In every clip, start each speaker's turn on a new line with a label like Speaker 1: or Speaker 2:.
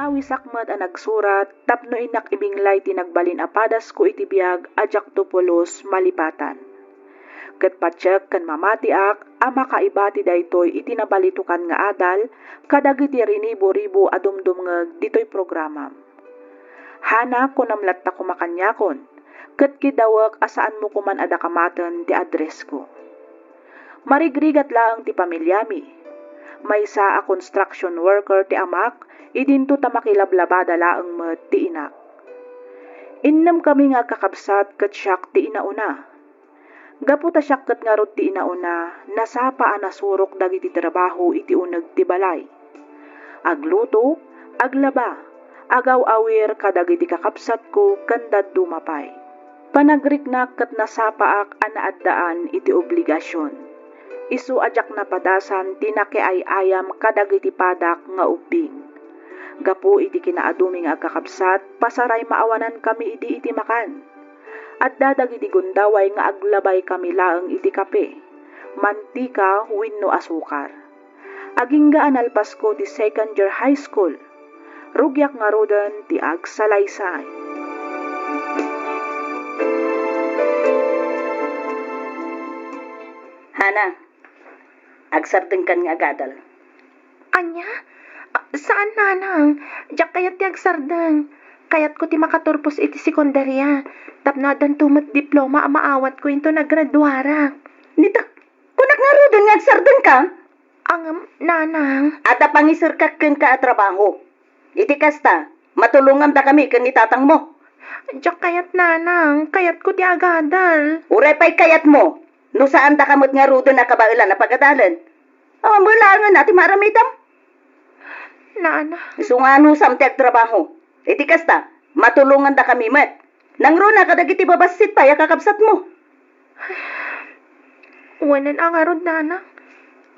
Speaker 1: awi sakmat ang nagsurat, tapno inak ibinglay tinagbalin apadas ko iti biyag ajak tupulos malipatan. Ket patsek kan mamatiak, ama kaibati daytoy itinabalitukan nga adal, kadagiti rinibo-ribo adumdum ditoy programa. Hana ko namlat ta kumakanyakon, ket kidawak asaan mo kuman ada kamaten ti address ko. Marigrigat laang ti pamilyami. May sa a construction worker ti amak, idinto ta makilablabada laang met ti inak. Innam kami nga kakabsat ket siyak ti inauna. Gapu ta siyak ket ngarod ti inauna, nasapa a nasurok dagiti trabaho iti uneg ti balay. Agluto, aglaba, agaw-awir kadagiti kakabsat ko kandad dumapay. Panagriknak ket nasapaak a naaddaan iti obligasyon. Isu ajak na padasan tinake ay ayam kadagiti padak nga ubing. Gapu iti kinaaduming agkakabsat, pasaray maawanan kami iti makan. At dadag iti gundaway nga aglabay kami laeng iti kape, mantika wenno asukar. Agingga analpas ko ti second year high school, rugyak nga roden ti agsalaysay.
Speaker 2: Hana, agsardeng kan nga agadal.
Speaker 3: Anya? Saan nanang? Diyak kayat ti agsardeng. Kayat ko ti makaturpos iti sekundarya. Tapno adan tumot diploma a maawat ko into naggraduara.
Speaker 2: Nita, kunak nga rodon nga agsardeng ka?
Speaker 3: Ang nanang.
Speaker 2: Ata pangisir ka ken ka a trabaho. Iti kasta, matulungan da kami ken itatang mo.
Speaker 3: Diyak kayat nanang. Kayat ko ti agadal.
Speaker 2: Uray pa'y kayat mo. No saan da kamot nga rodon na kabailan na pagadalan. Mula nga natin maramitam.
Speaker 3: Nana.
Speaker 2: So nga no sam ti agtrabaho. Iti kasta, matulungan da kami met. Nangro na kadagiti babasit pa ya kakabsat mo.
Speaker 3: Wanan ang arod nana.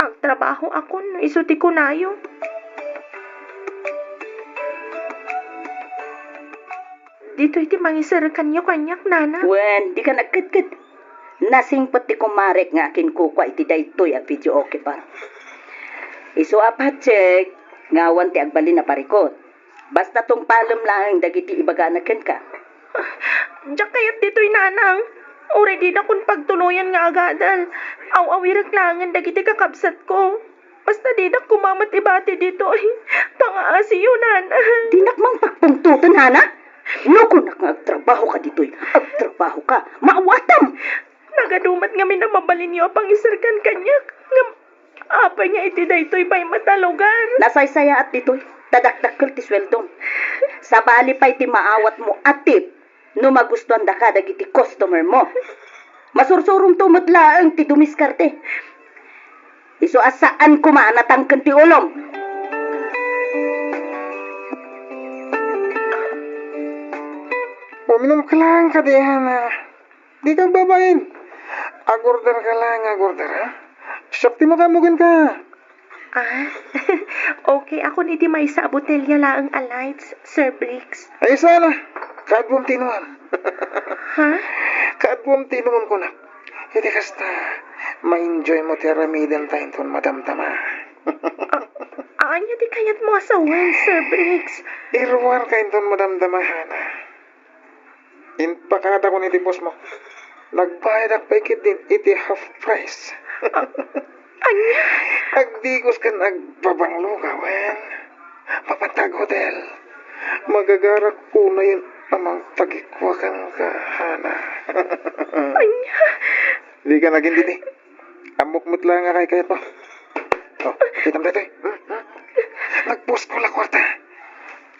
Speaker 3: Ang trabaho ako no isuti ko nayo. Dito iti mangisir kanyo kanyak nana.
Speaker 2: Wen, di ka nagkit-kit. Nasingpot ti kumarek nga akin kukwa iti daytoy a video okay pa. Isu apat check, ngawan ti agbalin na parikot. Basta tong palem lang dagiti ibaganaken ka.
Speaker 3: Diyak kayat dito'y nanang. Already na kung pagtuluyan nga agadal. Aw-awirak langan dagiti kakabsat ko. Basta di na kumamat ibati dito ay pangaasiyo nanang.
Speaker 2: Di nakmang pagpungtutan, Hana. No kunak nga agtrabaho ka ditoy. Agtrabaho ka, maawatam.
Speaker 3: Nagadumat nga minamabalin niyo pang isarkan kanyak. Nga apay nga iti daytoy pa'y matalogan.
Speaker 2: Nasaysaya at ditoy. Dadakdakkel ti sweldom. Sa bali pa'y ti maawat mo atip. No magustuhan da ka dagiti customer mo. Masursurong tumutlaang ti dumiskarte. Isu asaan kumaanatangken ti ulom.
Speaker 4: Uminom ka lang ka di, Hana. Di ka babain. Agorder ka lang, agorder, ha? Sakti makamugan ka.
Speaker 3: Okay, ako niti may sa botelya laang alights, Sir Briggs.
Speaker 4: Ay, sana. Kaadbom tinuan.
Speaker 3: Ha?
Speaker 4: Kaadbom tinuan ko na. Hindi kasta, ma-enjoy mo ti aramidan tayo ton madamtama.
Speaker 3: Anya di kayat mo asawan, Sir Briggs.
Speaker 4: Irwar kayo ton madamtama, Hana. Inpakada ko ni tipos mo. Nagbayad ak paikit din iti half price.
Speaker 3: Anya?
Speaker 4: Agdigos ka nagbabanglo ka, wen. Papatag hotel. Magagarak ko na yun amang tagikwakan ka, Hana.
Speaker 3: Anya?
Speaker 4: Di ka naging diti. Amukmut lang nga kay kayat mo. Oh, kitam dito eh. Nagpost ko la kwarta.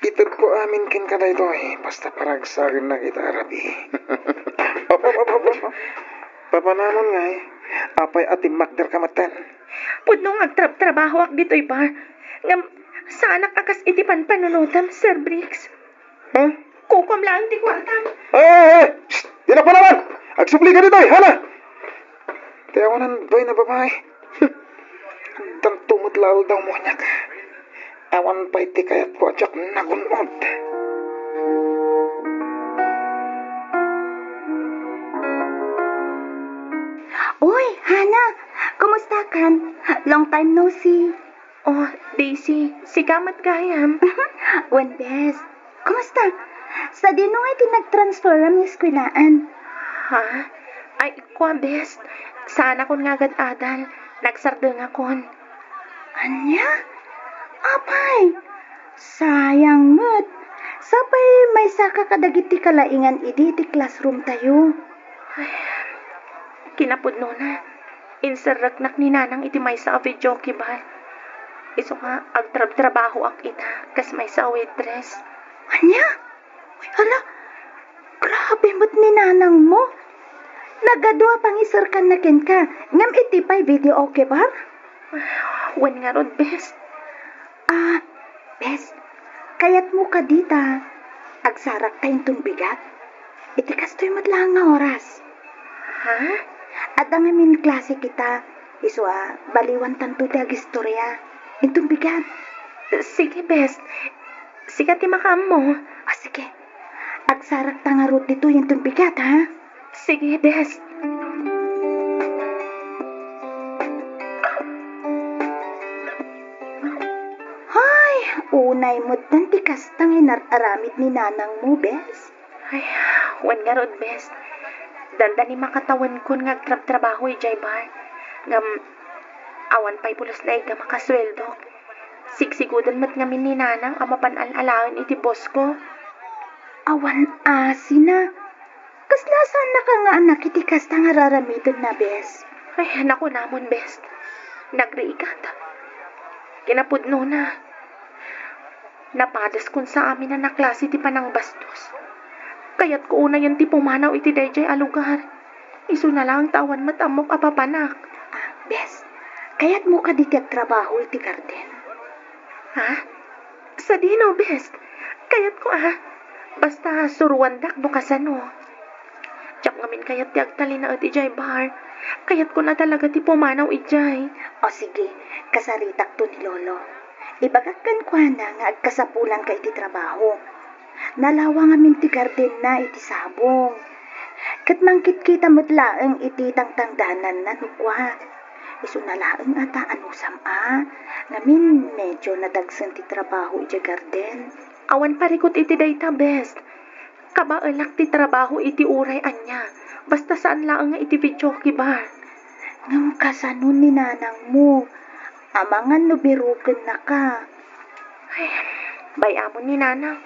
Speaker 4: Itur ko amin kin ka dito eh. Basta paragsagin na kita arabi. Op. Papananon nga eh. Apay ating makder kamatan.
Speaker 3: Pudno nga trabaho ak dito'y bar. Nga, sana akas iti panunutam, Sir Briggs.
Speaker 4: Ha?
Speaker 3: Kukom lang ti kwartam.
Speaker 4: Eh! Shh! Di na po naman! Agsupli ka dito eh, Hana! Tiyawanan ba'y na babae? Ang tumot lalo daw mo niya ka. Awan pa iti kayat ko atyak nagunod.
Speaker 2: Uy, Hana, kumusta kan? Long time no see.
Speaker 3: Oh, Daisy, si kamat gayam.
Speaker 2: Wan, bes. Kumusta? Sa dino nga iti nag-transfer ang eskwelaan.
Speaker 3: Ha? Ay, kwa best. Sana kon nga agad adal. Nagsardeng akon.
Speaker 2: Anya? Apay, sayang mo't. Sapay may saka kadagiti kalaingan idi ti classroom tayo.
Speaker 3: Kinapudno na. Insaragnak ni nanang iti may sa video ba? Iso nga, agtrab-trabaho ak ita, kas may sa waitress.
Speaker 2: Anya? Uy, hala, grabe mo't ni nanang mo. Nagadwa pang isarkan na ken ka. Ngam iti pa'y video okay ba?
Speaker 3: Wan nga rod, best.
Speaker 2: Ah, bes, kayat mo ka dita. Agsarak tayong bigat. Iti kastoy matlang nga oras.
Speaker 3: Ha?
Speaker 2: At ang amin klase kita, iswa, baliwan tanto ti agistorya. Itong bigat.
Speaker 3: Sige, best. Sige, ti makam mo.
Speaker 2: O sige, agsarak ta nga root dito yung bigat, ha?
Speaker 3: Sige, best.
Speaker 2: Hay, unay mo't tanti kastang inararamid ni nanang mo, bes.
Speaker 3: Ay, wan nga rod, best. Danda ni makatawan ko nga trabaho ijay ba? Ngam, awan pa'y pulos na iga makasweldo. Sigsigudan mat ngamin ni nanang ang mapanalalawan iti boss ko.
Speaker 2: Awan asina. Kaslasan na ka nga anak iti kastang araramidon na, bes.
Speaker 3: Ay, naku namon, best. Nagriikat. Kinapudno na. Napadas kun sa amin na naklase ti panang bastos. Kaya't ko una yan ti pumanaw iti dayjay a lugar. Isu na lang tawan matamok apapanak.
Speaker 2: Ah, bes, kayat mo ka diti trabaho iti garden.
Speaker 3: Ha? Sa dino, best. Kayat ko Basta suruandak no kasano. Tsak ngamin kayat ti agtali na at ijay bar. Kayat ko na talaga ti pumanaw ijay.
Speaker 2: O sige, kasaritak to ni Lolo. Ibagakkan ko na nga agkasapulan ka iti trabaho. Nalawang amin ti garden na iti sabong. Kat mangkit kita mo't laeng iti tangtangdanan na nukwa. Isu na laeng ata anusam ngamin medyo nadagsan ti trabaho iti garden.
Speaker 3: Awan parikot iti dayta, best. Kabaelak ti trabaho iti uray anya. Basta saan lang nga iti video ba?
Speaker 2: Ngam kasano ni nanang mo. Amangan no birugan na ka.
Speaker 3: Ay, bayamon ni nanang.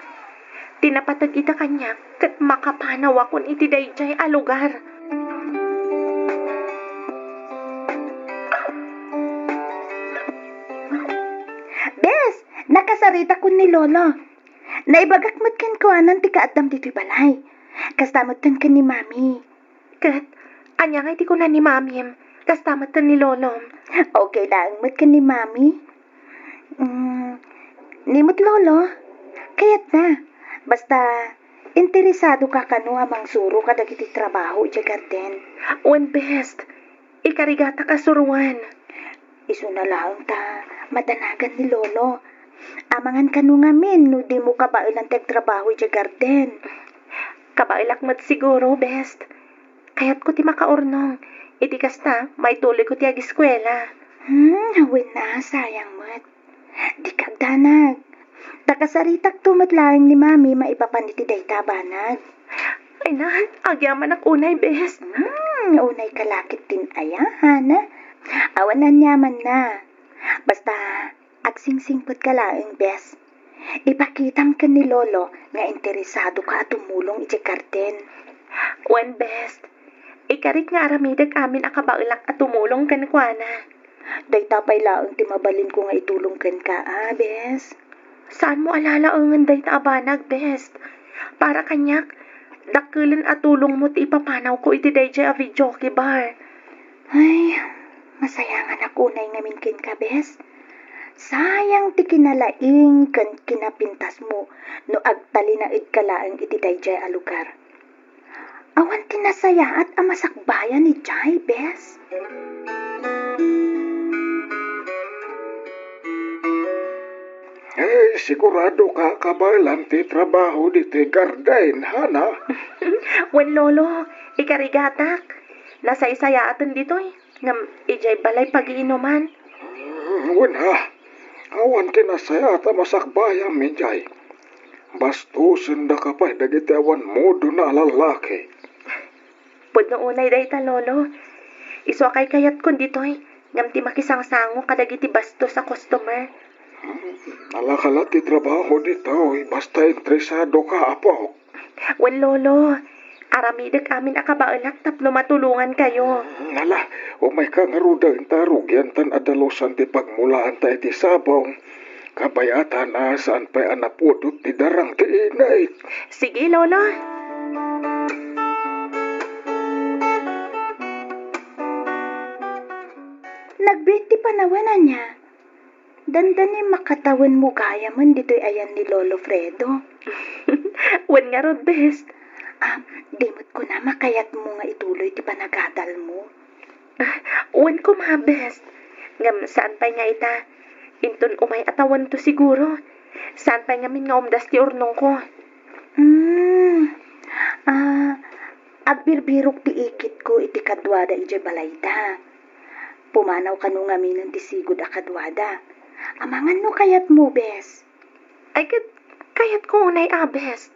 Speaker 3: Tinapatag ita kanya kat makapanaw akon iti dayjay a lugar.
Speaker 2: Bes, nakasarita ko ni Lolo. Naibagak mo't ken ko anan ti kaadam dito'y balay. Kastamot tan ken ni Mami.
Speaker 3: Kat, anya nga iti ko na ni mamim. Kastamatan ni lolom.
Speaker 2: Okay lang mo't ken ni Mami. Nimot Lolo. Kayat na. Basta, interesado ka kano amang suro ka dagiti trabaho iti garden.
Speaker 3: One best. Ikarigata ka suruan.
Speaker 2: Isu na lang ta, madanagan ni Lolo. Amangan kano ngamin, no di mo kabailan trabaho iti garden.
Speaker 3: Kabailak mat siguro, best. Kayat ko ti makaurnong. Iti kasta, may tuloy ko ti agiskwela.
Speaker 2: Hawin na, sayang mo't. Di kagdanag. Takasaritak tumatlaing ni Mami maipapan iti dayta banag.
Speaker 3: Ay na, agyaman ak unay, best.
Speaker 2: Unay kalakit tin ayahan, ha? Awanan yaman na. Basta, agsingsingpot ka laing, bes. Ipakitam ka ni Lolo nga interesado ka at tumulong iti garden.
Speaker 3: One best. Ikarit nga aramidag amin akabailak at tumulong kan kuana.
Speaker 2: Dayta pa'y laang ti mabalin ko nga itulong kan ka, bes.
Speaker 3: Saan mo alalaangan dayta abanag, best? Para kanyak, dakilan at tulong mo ti ipapanaw ko iti dayjay a video bar.
Speaker 2: Ay, masayangan ako na ngamin kin ka, bes. Sayang ti kinalaing kan kinapintas mo no agtali na idkalaang iti dayjay a lugar. Awan tinasaya at amasakbayan ni Jai, bes.
Speaker 4: Sigurado ka kabailan ti trabaho di ti garden, hana?
Speaker 3: Wen lolo, ikarigatak. Nasaysayatan dito'y. Ngam ijay balay pag-iinuman.
Speaker 4: Wen ha, Awan tinasaya at masakbayang minjay. Bastusin da kapay dagiti awan modo na lalaki.
Speaker 3: Pud no unay dayta lolo. Iso kay kayat kun ditoy. Ngam ti makisangsango kadagiti basto sa customer.
Speaker 4: Nalakalat ti trabaho dito, basta interesado ka, apo.
Speaker 3: Wen lolo, aramidek amin akabaalak tapno matulungan kayo.
Speaker 4: Nala, umay ka nga ruda intarog yan tan adalosan ti pagmulaan ta iti sabaw. Kabayatan na saan pa'y anapudot ti darang ti inay.
Speaker 3: Sige lolo.
Speaker 2: Nagbiti panawanan niya. Dandani makatawan mo gaya man dito'y ayan ni Lolo Fredo.
Speaker 3: Wen nga rod best.
Speaker 2: Dimot ko na makayat mo nga ituloy ti panagadal mo.
Speaker 3: Wen ko mga best. Ngam saan pa nga ita? Inton umay atawan to siguro. Saan pa nga min nga umdas ti urnong ko?
Speaker 2: Agbirbirok ti ikit ko iti kadwada iti balayda. Pumanaw ka nung aminan ti sigod a kadwada. Amangan no kayat mo, bes.
Speaker 3: Ay kayat ko unay best.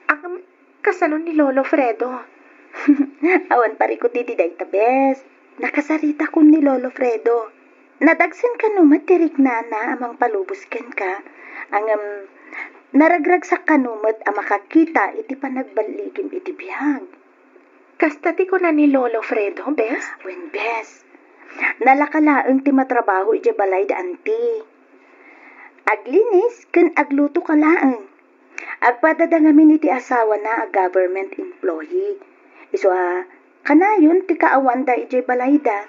Speaker 3: Ang kasalon ni Lolo Fredo.
Speaker 2: Awan parikot iti dayta, bes. Nakasarita ko ni Lolo Fredo. Nadagsin ka numat tirik na amang palubusken ka. Ang naragragsak ka numat ang makakita iti panagbaligim iti biyag.
Speaker 3: Kastati ko na ni Lolo Fredo, best.
Speaker 2: Wen, bes. Nalakalaang ti matrabaho iti balay da anti. Aglinis ken agluto ka laeng. Agpadadangamin iti asawa na a government employee. Iso kanayon ti kaawanda iti balay da.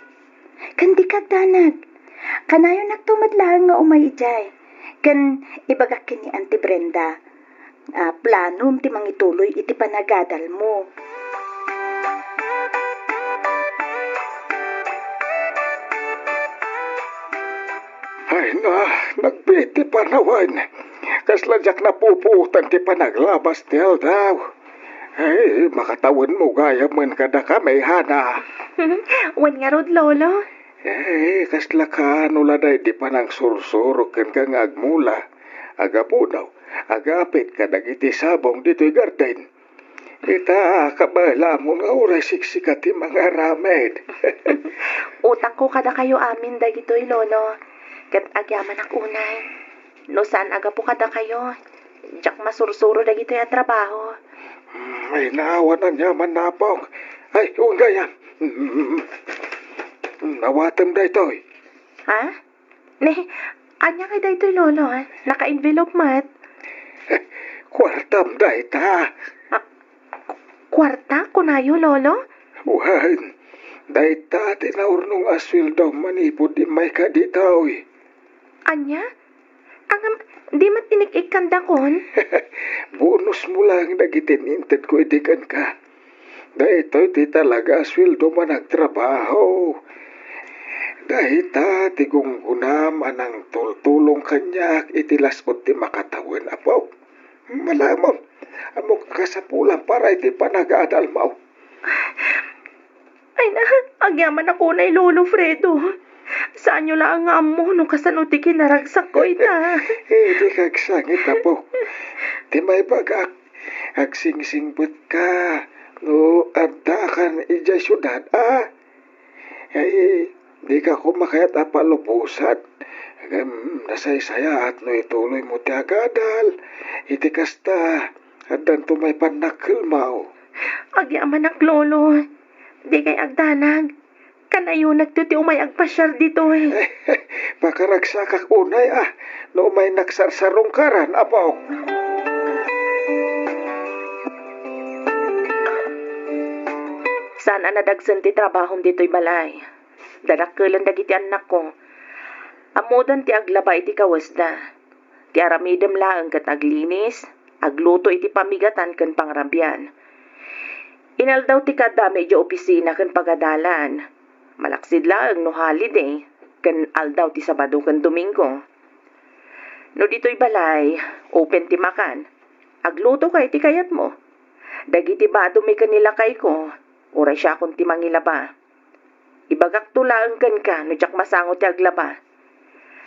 Speaker 2: Ken di kagdanag. Kanayon nagtumadlaeng nga umay ijay. Ken ibagak kini Auntie Brenda. Planom ti mangituloy iti panagadal mo.
Speaker 4: Ay na, nagbiti panawan. Kasladyak na puputan ti panaglabas ti aldaw. Ay, makatawan mo gaya man kada ka may hana.
Speaker 3: Wen nga rod lolo.
Speaker 4: Eh, kasla ka nuladay di pa nang sursuro ken ka nga agmula. Agapunaw, agapit ka dagiti sabong dito'y garden. Ita, kabala mo nga oray siksikat ti mga ramed.
Speaker 3: Utang ko kada kayo amin dagitoy lolo. Ket agyaman ak unay. No saan aga po kada kayo. Jak masursuro dagitoy a trabaho.
Speaker 4: May naawa na niya manapong. Ay, unggaya. Nawatam da ito'y.
Speaker 3: Ha? Ne, anya kay daytoy lolo ha? Naka-envelope mat.
Speaker 4: Kwartam da ita.
Speaker 3: Kwarta kunayo lolo?
Speaker 4: Buhan. Da ita tinaurnong asweldo manipod di may kaditaoy.
Speaker 3: Anya? Angam, di mat inikikanda kon?
Speaker 4: Bonus mo lang nagitinintad ko itikan ka. Da ito'y ti talaga asweldo man nagtrabaho. Da ita ti gunggunam anang tultulong kanya itilaspot ti makatawan apaw. Malamon, amok kasapulan para iti panagadal mo.
Speaker 3: Ay na, agyaman ako na Lolo Fredo. Saan nyo lang ang amo nung kasanuti kinaragsak ko ita?
Speaker 4: Di kagsangit apaw. Di may bagak, agsingsingput ka. No, abdakan ija syudad, Ay, di ka kumakayat apalupusan. Nasaysaya at no ituloy mo ti agadal. Iti kasta, at danto may panakil mao.
Speaker 3: Agyaman ak lolo. Di kay agdanag. Kanayo nagtuti umay agpasyar dito eh.
Speaker 4: Pakaragsakak unay no may nagsarsarong karan, apaw.
Speaker 3: Saan nadagsan ti trabahom dito'y balay? Dadakkelan dagiti anak ko. Amudan ti aglaba iti kawasda. Ti aramidem laeng ket aglinis, agluto iti pamigatan ken pangrabyan. Inaldaw ti kada medyo opisina ken pagadalan. Malaksid laeng no holiday, ken aldaw ti Sabado ken Domingo. No dito'y balay, open ti makan. Agluto kay ti kayat mo. Dagiti bado may kanila kay ko, oray siya akong ti mangilaba. Ibagak tulaang kan ka, no jak masangot ti aglaba.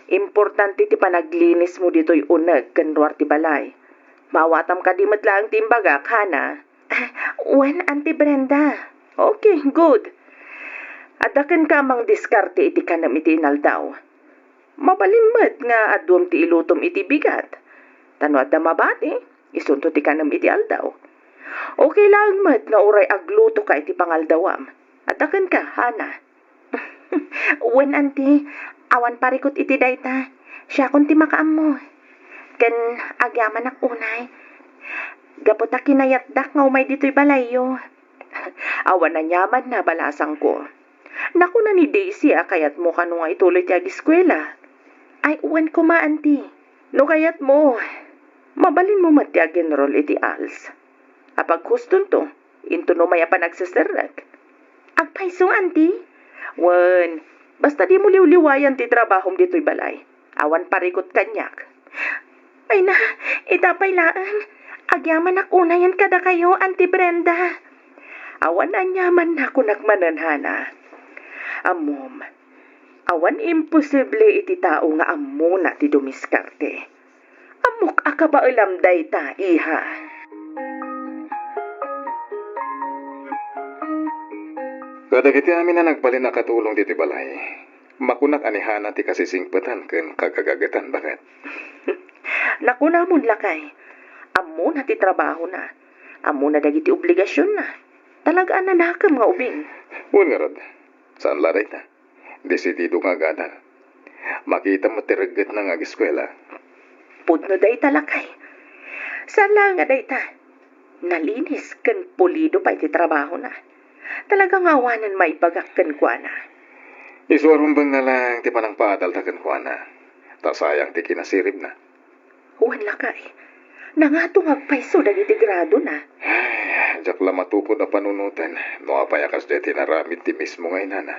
Speaker 3: Importante ti panaglinis mo dito'y uneg ken ruar ti balay. Mawatam ka di matlaang timbagak, Hana. Wen, Auntie Brenda. Okay, good. Adaken ka mang diskarte iti kanam iti inaldaw. Mabalin met nga adwam ti ilutom iti bigat. Tano adda mabati, isunto ti kanam iti aldaw. Okay lang met nga uray agluto ka iti pangaldawam. Adaken ka, Hana. Wen, Auntie, awan parikot iti dayta. Siya kun ti makaam mo. Ken agyaman ak unay. Gapot a kinayatdak nga umay dito'y balayo. Awan na nyaman na balasang ko. Naku na ni Daisy kayat mo kano nga ituloy ti agiskwela. Ay uwan ko ma, Auntie. No kayat mo. Mabalin mo mati agenrol iti als. Apag huston to, into no maya pa nagsaserag. Agpaisong, Auntie? Wen, basta di mo liwliwayan ti trabahom dito'y balay. Awan parikot kanyak. Ay na, itapay laan. Agyaman ak unayan kada kayo, Auntie Brenda. Awan na nyaman na kunakmanan, Hana. Amom, awan imposible iti tao nga ammo na ti dumiskarte. Amok akabailam dayta, iha.
Speaker 4: Kadagiti amin na nagbalin na katulong dito balay. Makunak anihana ti kasisingpatan ken kagagagatan bakat.
Speaker 3: Naku namon lakay. Ammo na ti trabaho na. Ammo na dagiti obligasyon na. Talagaan na nakam nga ubing.
Speaker 4: Uwan nga rod, saan laray ta? Desidido nga gana. Makita mo tiragat na nga eskwela.
Speaker 3: Pudno day talakay. Sala nga day ta. Nalinis ken pulido pa iti trabaho na. Talagang awanan maibagak ken kuana.
Speaker 4: Isuarumbang nga lang ti panang paadal ta ken kuana. Ta sayang ti kinasirib na.
Speaker 3: Huwan lakay. Nangatong agpaiso dagiti grado na.
Speaker 4: Ay, jak la matupod na panunutan. No apayakas deti naramid ti mismo ngay nana.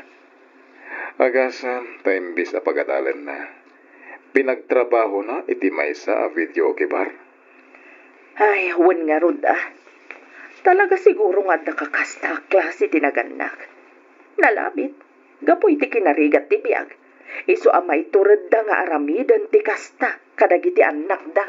Speaker 4: Agasan, taimbis na pagadalan na. Pinagtrabaho na iti maysa a video kibar.
Speaker 3: Ay, huwan nga rod ah. Talaga siguro nga nakakasta klase tinaganak. Nalabit, gapoy ti kinarigat ti biyag. Iso amay turad da nga aramidan ti kasta kadagiti anak da.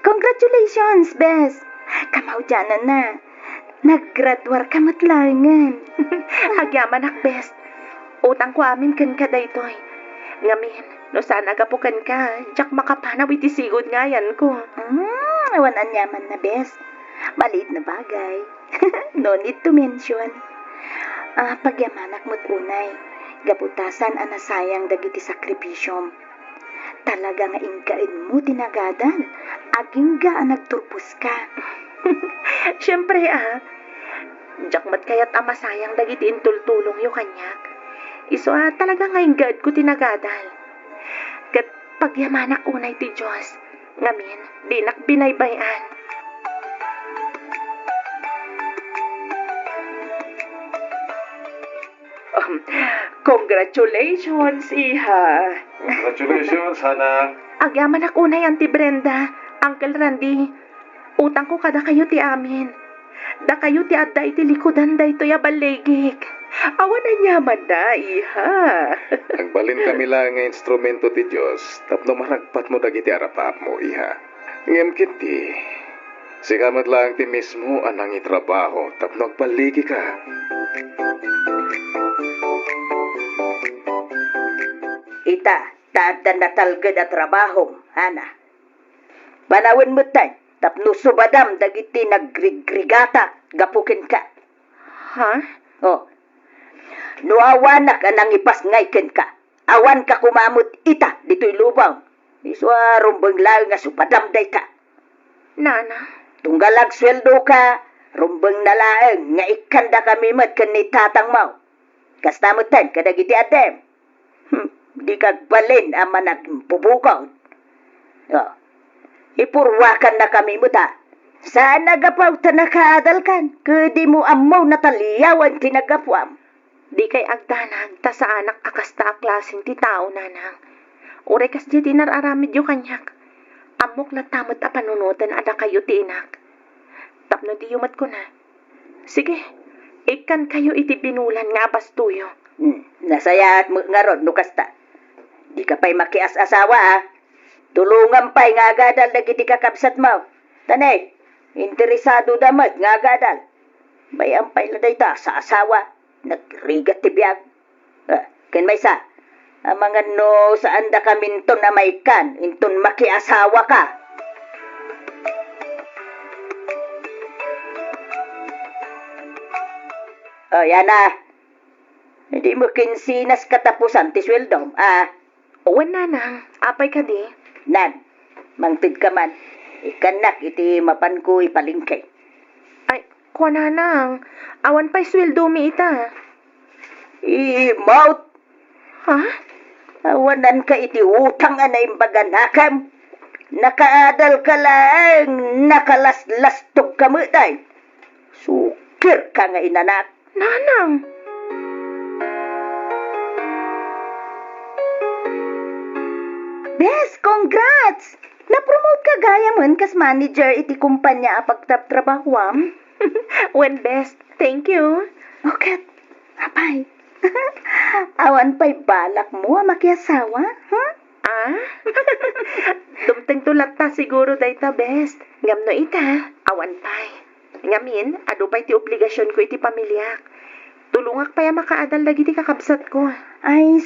Speaker 2: Congratulations, Bes! Kamaw dyanan na. Naggraduar ka matlangan.
Speaker 3: Agyaman ak best. Utang ko amin ken ka daytoy. Ngamin, no sana gapukan ka, jak makapanaw iti sigod nga yan ko.
Speaker 2: Awan anyaman na, Bes. Maliit na bagay. No need to mention. Pagyamanak mo't unay. Gaputasan anasayang dagiti sakripisyom. Talaga nga ingkain mo tinagadan. Aging ga nagturpos ka.
Speaker 3: Siyempre jak mat kayat amasayang dagiti intultulong yo kanyak. Iso talaga nga ingad ko tinagadan. Kat pagyamanak unay ti Diyos. Ngamin, di nakbinaybayan. Congratulations, iha.
Speaker 4: Congratulations, Hana.
Speaker 3: Agyaman ako na Auntie Brenda, Uncle Randy. Utang ko kada kayo ti amin. Da kayo ti adda iti likodan da ito ya baligik. Awan na nyaman da, iha.
Speaker 4: Nagbalin kami lang nga instrumento ti Diyos, tapno maragpat mo dagiti arapap mo, iha. Ngem kiti, sikamat lang ti mismo anang itrabaho, tapno agbaligi ka.
Speaker 2: Ita, tadan na talga na trabaho, Hana. Banawin mo tay, tapno subadam dagiti nagrigrigata, gapukin ka.
Speaker 3: Ha?
Speaker 2: Oh. No awanak anang ipas ngayken ka. Awan ka kumamot ita dito'y lubaw. Iswa rumbang lang nga supadam day ka.
Speaker 3: Nana,
Speaker 2: Tunggalag sweldo ka, Rumbang na laeng nga ikanda kami mat kan ni tatang mo. Kastamutan kadagiti atem. Di kagbalin ang manag pubukaw. Oh, ipurwakan na kami mo ta. Saan nagapaw ta nakaadalkan? Kadi mo amaw na taliyawan tinagapwam.
Speaker 3: Di kay agdanag ta sa anak akas ta klasin ti tao nanang. Uray kas di tinararamid yu kanyak. Amok na tamot a panunutan ada kayo ti inak. Tapno di yumat ko na. Sige, ikan kayo iti binulan nga bastuyo.
Speaker 2: Nasayaat mo nga ron, nukasta. Di ka pa'y makias-asawa, ha? Tulungan pa'y nga agadal na giti kakabsat mo. Tanay, interesado damat nga agadal. Bayan pa'y laday ta sa asawa. Nagrigat ti biyag. Ken may sa, ang mga no saan da kaminton na may kan, inton makiasawa ka. Yan na. Hindi mo kinsinas katapusan ti sweldom,
Speaker 3: Uwan nanang, apay ka di.
Speaker 2: Nan, mangtid ka man. Ikanak iti mapan ko ipalingkay.
Speaker 3: Ay, kuwa nanang, awan pa'y sweldo mi ita.
Speaker 2: Maut,
Speaker 3: Ha?
Speaker 2: awanan ka iti utang anay baganakam. Nakaadal ka lang, nakalaslas-lastog ka mo tay. Sukir ka nga inanak.
Speaker 3: Nanang!
Speaker 2: Bes, congrats! Na-promote ka gaya man kas manager iti kumpanya apagtap-trabahwam.
Speaker 3: When best, thank you.
Speaker 2: Okay, apay. Awan pa'y balak mo makiasawa, huh?
Speaker 3: Dumteng tulat ta siguro dayta best. Ngam no ita, awan pay. Ngamin, ado pa'y ti obligasyon ko iti pamilyak. Tulungak pa ya makaadal lagi ti kakabsat ko.
Speaker 2: Ay,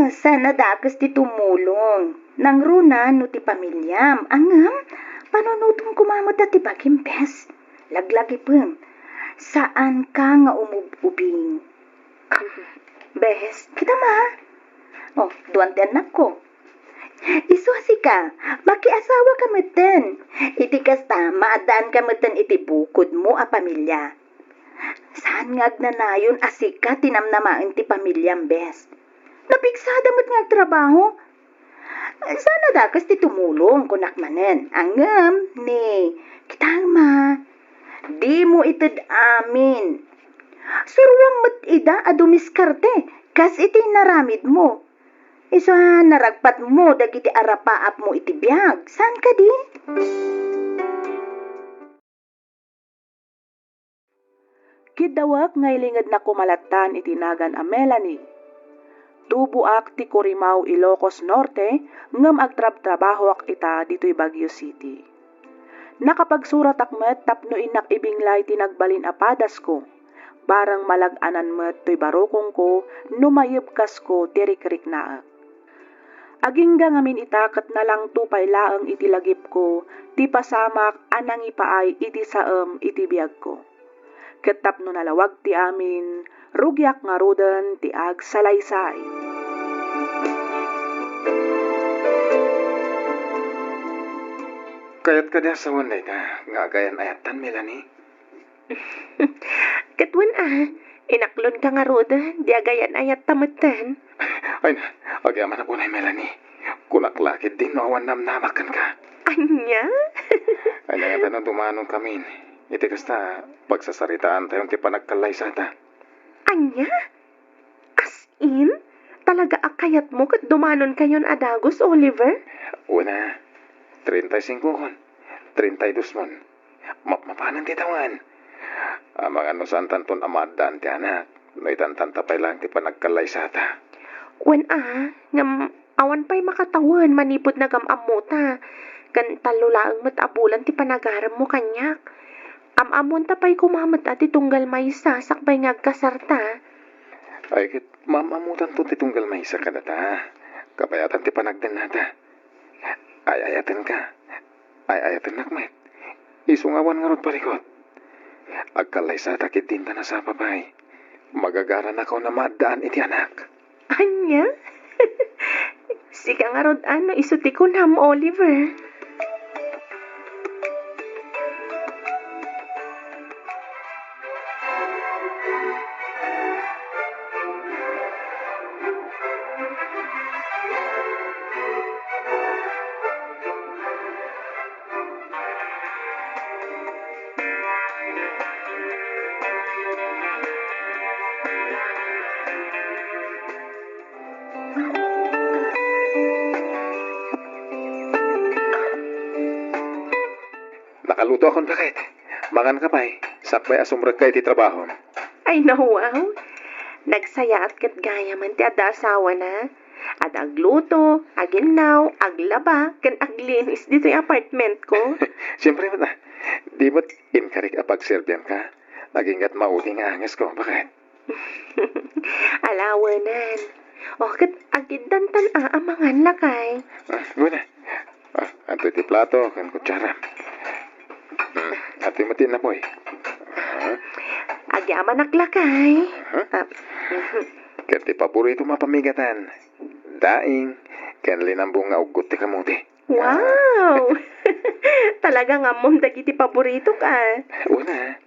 Speaker 2: sana dakas ti tumulong. Nang runa no ti pamilyam. Angam, panunutong kumamot at ti bagim bes. Laglagi pang. Saan ka nga umububing?
Speaker 3: Best,
Speaker 2: Kita ma. Oh, duwan ti anak ko. Isuasi ka, makiasawa ka meten. Iti kasta, maadaan ka meten iti bukod mo a pamilya. Saan nga agnanayon asika tinamnamain ti pamilyam bes? Napiksada mo't nga trabaho? Sana dakas ti tumulong kunak manen. Angam, ni, kitang ma. Di mo itid amin. Surwang mo't ida adumiskarte, kas iti naramid mo. Iso naragpat mo dagiti arapaap mo iti biyag. Saan ka di?
Speaker 1: Kidawak ngay lingad na kumalatan itinagan a Melanie. Tubuak ti Corimao, Ilocos Norte, ngam agtrab-trabaho ak ita dito'y Baguio City. Nakapagsurat akmet tapno inak ibinglay tinagbalin apadas ko. Barang malag-anan met to'y barokong ko, numayibkas ko tirikrik naak. Agingga ngamin itakat na lang tupay laang itilagip ko, ti pasamak anang ipaay iti saem iti biyag ko. Ketap no nalawag ti amin, rugyak nga roden ti ag salaysay.
Speaker 4: Kayat ka da sa wanday ka, nga gayan ayatan, Melanie.
Speaker 3: katwan inaklon ka nga roda, di agayan ayat tamatan.
Speaker 4: Ay na, agyaman ako na, Melanie. Kunaklakit din no awan namnamakan ka.
Speaker 3: Anya?
Speaker 4: Ay nangatan na dumanong kamin. Iti kasta, pagsasaritaan tayong ti panagkalay sa ta.
Speaker 3: Anya? As in? Talaga akayat mo kat dumanon kayon adagos, Oliver?
Speaker 4: Una, 35 kon, 32 mon. Mapanan ti tawan. Mga ano saan tanton amadaan ti anak. No itantantapay lang ti panagkalay sa ta.
Speaker 3: Wen ngam awan pa'y makatawan manipod na gamamuta. Kan talulaang matabulan ti panagaram mo kanyak. Amamon ta pa'y kumamat at itunggal may sakbay ngagkasarta.
Speaker 4: Ay kit mamamutan to ti tunggal may isa ka data. Kapayatan ti panagdan nata. Ayayatan ka. Ayayatan nakmet. Isungawan nga rod palikot. Agkalay sa takit dinta na sa babay. Magagaran ako na maadaan iti anak.
Speaker 3: Anya? Sika nga rod isuti ko nam, Oliver.
Speaker 4: Makaluto akong bakit. Mangan ka pa sakbay asumrag kay ti trabaho.
Speaker 3: Ay, nahuaw. Nagsaya at gaya man ti ada asawa na. At agluto, aginaw, aglaba, kan aglinis dito yung apartment ko.
Speaker 4: Siyempre mo na, di mo't inkarik apagserbian ka. Naging gat mauli nga angas ko, bakit?
Speaker 3: Alawanan. O, kat agindantan aamangan lakay.
Speaker 4: Guna. Anto ti plato, kan kutsara. Ato yung matin na po
Speaker 3: Agyaman aklakay.
Speaker 4: Kati paborito mapamigatan. Daing, kan linambong nga ugot ti kamuti.
Speaker 3: Wow! Talaga nga mong dagiti paborito ka.
Speaker 4: Una,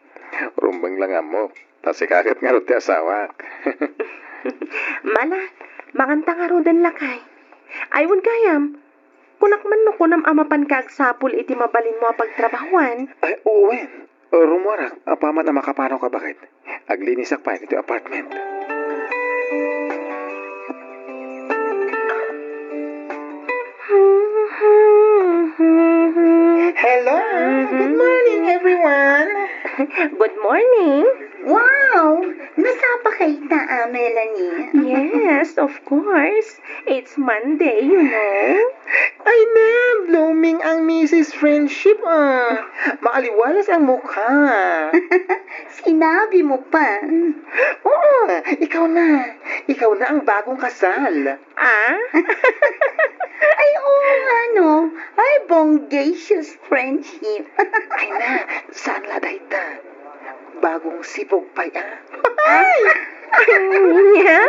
Speaker 4: rumbang lang mo. Tas ikakat nga rin ti asawa.
Speaker 3: Mala, manganta nga ro den lakay. Aywan kayam. Kunak man no kunam amapan kag sapul iti mabalin mo pagtrabahuan.
Speaker 4: Ay, uwen. Rumuarak, apaman na makapano ka bakit? Aglinisak pa ito apartment. Hello! Good morning, everyone!
Speaker 3: Good morning.
Speaker 2: Wow! Nasapa kayo na, Melanie.
Speaker 3: Yes, of course. It's Monday, you know.
Speaker 4: Ay na, blooming ang Mrs. Friendship Maaliwalas ang mukha.
Speaker 2: Sinabi mo pa.
Speaker 4: Oo, ikaw na. Ikaw na ang bagong kasal.
Speaker 3: Ah?
Speaker 2: Ay, oo nga, no? Ay, bonggacious friendship.
Speaker 4: Ay na, saan la dayta? Bagong sipog pa
Speaker 2: Ay!
Speaker 3: Niya?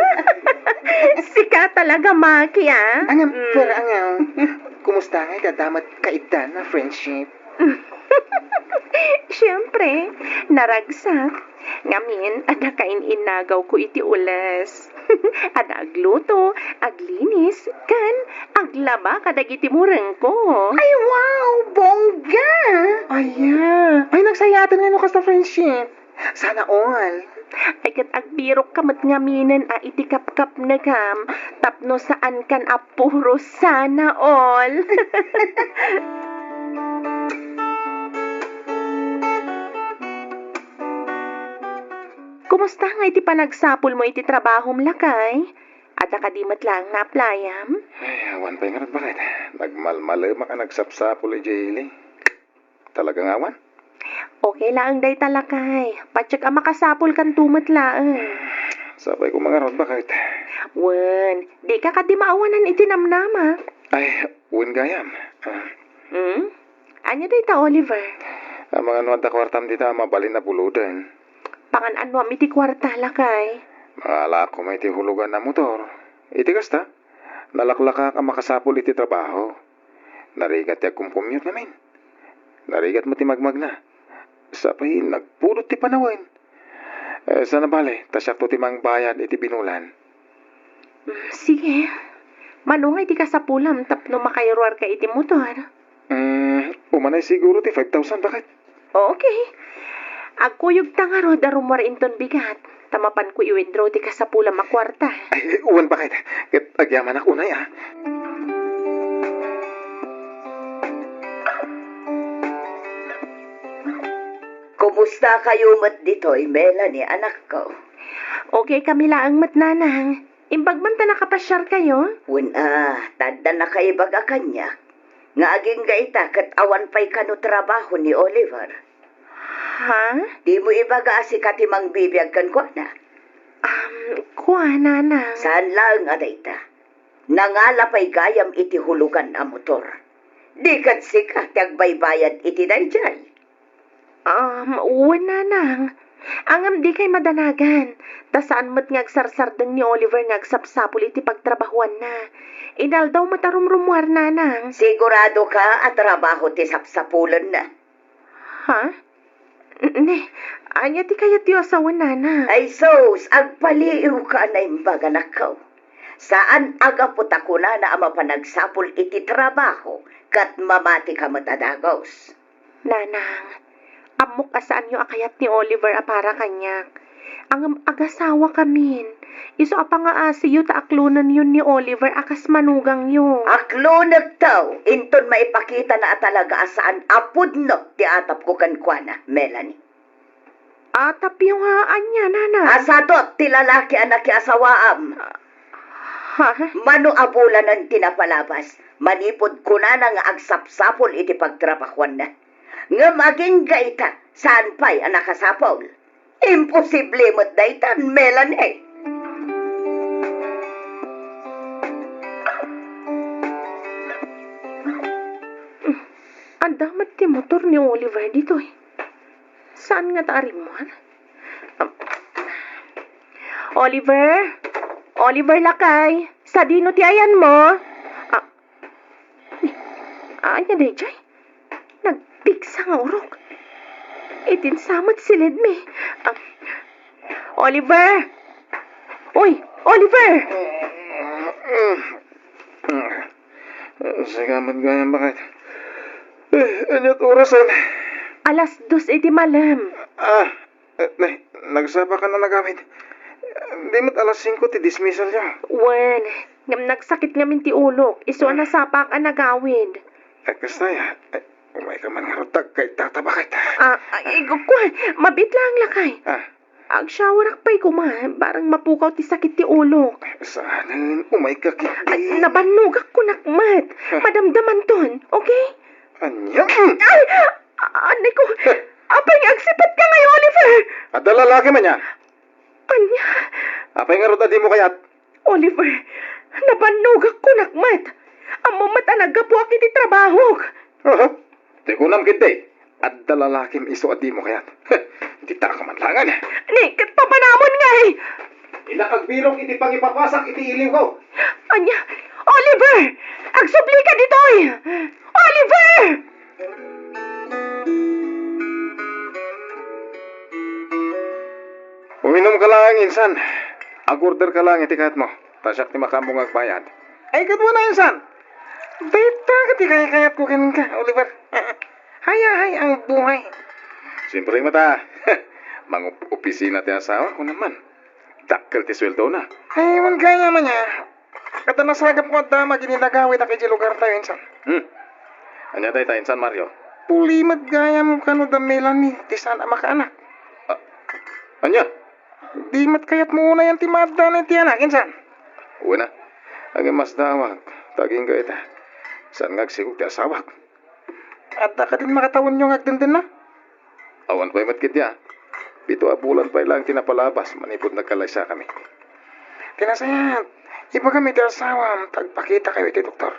Speaker 3: Sika talaga, Maki, ah.
Speaker 4: Angam, pero angam. Kumusta nga dadamat kaitan na friendship?
Speaker 3: Siyempre, naragsak. Ngamin, ada kain inagaw ko iti ulas. Ada agluto, aglinis, kan aglaba kadagiti mureng ko.
Speaker 2: Ay, wow! Bongga!
Speaker 4: Ay, ay nagsayatan nga no ka sa friendship. Sana all.
Speaker 3: Ay kat agbirok kamat ngaminan a iti kapkap na kam. Tapno saan kan apuro sana all. Kumusta nga iti panagsapol mo iti trabahom lakay? At akadimat lang na aplayam?
Speaker 4: Ay, awan pa yung nga bakit? Nagmalmalama ka nagsapsapol ay Jaylee. Talagang awan?
Speaker 3: Okay lang day talakay. Patsyak ang makasapol kan tumat lang.
Speaker 4: Sabay ko mga rod bakit?
Speaker 3: Wen, di ka kadi maawanan iti namnama.
Speaker 4: Ay, uwin gayam.
Speaker 3: Anya day ta, Oliver?
Speaker 4: Ang mga nuwad na kwartam dito mabalin na puludan.
Speaker 3: Pangan anwam iti kwarta lakay.
Speaker 4: Maala ko may iti hulugan na motor. Iti kasta, nalaklaka ka makasapol iti trabaho. Narigat ya kumpumyot namin. Narigat mo ti magmag na. Sapay, nagpulot ti panawin. Sana bale, tasyak to ti mang bayad iti binulan.
Speaker 3: Sige. Manungay ti kasapulam tapno makayruar ka iti motor.
Speaker 4: Umanay siguro ti 5,000 bakit?
Speaker 3: Okay. Agkuyog tangaro darumar inton bigat. Tamapan ko i-withdraw ti kasapulam makwarta.
Speaker 4: Ay, uwan bakit? Ket agyaman ako na
Speaker 2: Kumusta kayo mat dito'y, Melanie, anak ko?
Speaker 3: Okay kami laang matnanang. Imbagman ta nakapasyar kayo?
Speaker 2: Tanda na kayo baga kanya. Nga aging gaita kat awan pa'y kano trabaho ni Oliver.
Speaker 3: Ha?
Speaker 2: Di mo ibaga si katimang bibiyag kan ko na.
Speaker 3: Kuha nanang.
Speaker 2: Saan lang adayta? Nangala pa'y gayam iti hulugan a motor. Di kat sikat agbaybayad iti dayjay.
Speaker 3: Uwan nanang. Angam di kay madanagan. Ta saan mat ngagsarsardeng ni Oliver ngagsapsapul iti pagtrabahuan na. Inal daw matarumrumuar nanang.
Speaker 2: Sigurado ka at trabaho ti sapsapulan na.
Speaker 3: Ha? Ne, anya ti kayat ti asawa nanang.
Speaker 2: Ay sos, agpaliw ka na imbaga nakaw. Saan aga putakuna na ama panagsapul iti trabaho kat mamati ka matadagos.
Speaker 3: Nanang, amok asaan yung akayat ni Oliver para kanyak. Ang agasawa kamin. Iso apa nga asiyo ta aklunan yun ni Oliver akas manugang yun.
Speaker 2: Aklo nagtaw, inton maipakita na talaga asaan apod no, ti atap ko kankwana, Melanie.
Speaker 3: Atap yung haan niya, nana.
Speaker 2: Asadot, ti lalaki anak ki asawaam.
Speaker 3: Ha?
Speaker 2: Mano abulan ang tinapalabas, manipod ko na nga agsapsapol iti pagtrabakwan na. Nga maging gaita, saan pa'y anak kasapol? Imposible mo't daytan, Melanie.
Speaker 3: Ang damat ti motor ni Oliver dito eh. Saan nga taari mo, ha? Oliver? Oliver lakay. Sa dino ti ayan mo? Anya day, Jay? Nagpiksa nga urok. Itinsamad silid mi. Oliver! Uy! Oliver!
Speaker 4: Sigamat ganyan bakit? Anyat orasan?
Speaker 3: 2:00 iti malam.
Speaker 4: Nagsaba ka na nagamit. Di mo't 5:00 ti dismissal niya.
Speaker 3: Wen, ngam nagsakit ngamin ti ulok. Iso na sapak ang nagawid.
Speaker 4: Kastaya, umay ka man nga rotag kay tata bakit?
Speaker 3: Igukuan, mabit lang lakay. Ag shower pa'y kumahan, barang mapukaw ti sakit ti ulok.
Speaker 4: Saanin, umay ka kiti.
Speaker 3: Nabanugak ko nakmat. Madamdaman ton, okay?
Speaker 4: Anya?
Speaker 3: Ay! Anay ko, apay agsipat ka ngayon, Oliver!
Speaker 4: At lalaki man niya.
Speaker 3: Anya?
Speaker 4: Apay nga rotag di mo kayat.
Speaker 3: Oliver, nabanugak ko nakmat. Amo matanaga po aki ti trabaho.
Speaker 4: Di ko nam kiti. At lalaki iso at di mo kayat. Di ta ka man langan.
Speaker 3: Ni, kat papanamon nga eh.
Speaker 4: Ilakagbirong iti pangipapasak iti iliw ko.
Speaker 3: Anya, Oliver! Agsubli ka dito eh! Oliver!
Speaker 4: Uminom ka lang, insan. Ag-order ka lang iti kahit mo. Tasyak ti makambong agbayad. Ay, kadwa na, insan. Dita ka ti kaya-kayat ko kanin ka, Oliver. Hay ang buhay. Siyempre mata. Mga opisina ti asawa ko naman. Dakkel ti sweldo na. Ay, man kaya man niya. Kata nasagap ko at maginilagawit na kay lugar tayo, insan. Anya tayo, insan Mario? Pulimat gaya mo kano da Melanie. Di sana makaanak. Anya? Di mat kayat mo una yan ti madda na ti anak, insan. Una. Ang mas dawag. Taging ka ita. Saan ngagsigog ti asawak? At ka din makatawon nyo ngagdindin na? Awan pa'y matkit ya. Pito bulan pa'y lang tinapalabas. Manipod nagkalaysa kami. Tinasayat. Iba kami ti asawa. Tagpakita kayo iti doktor.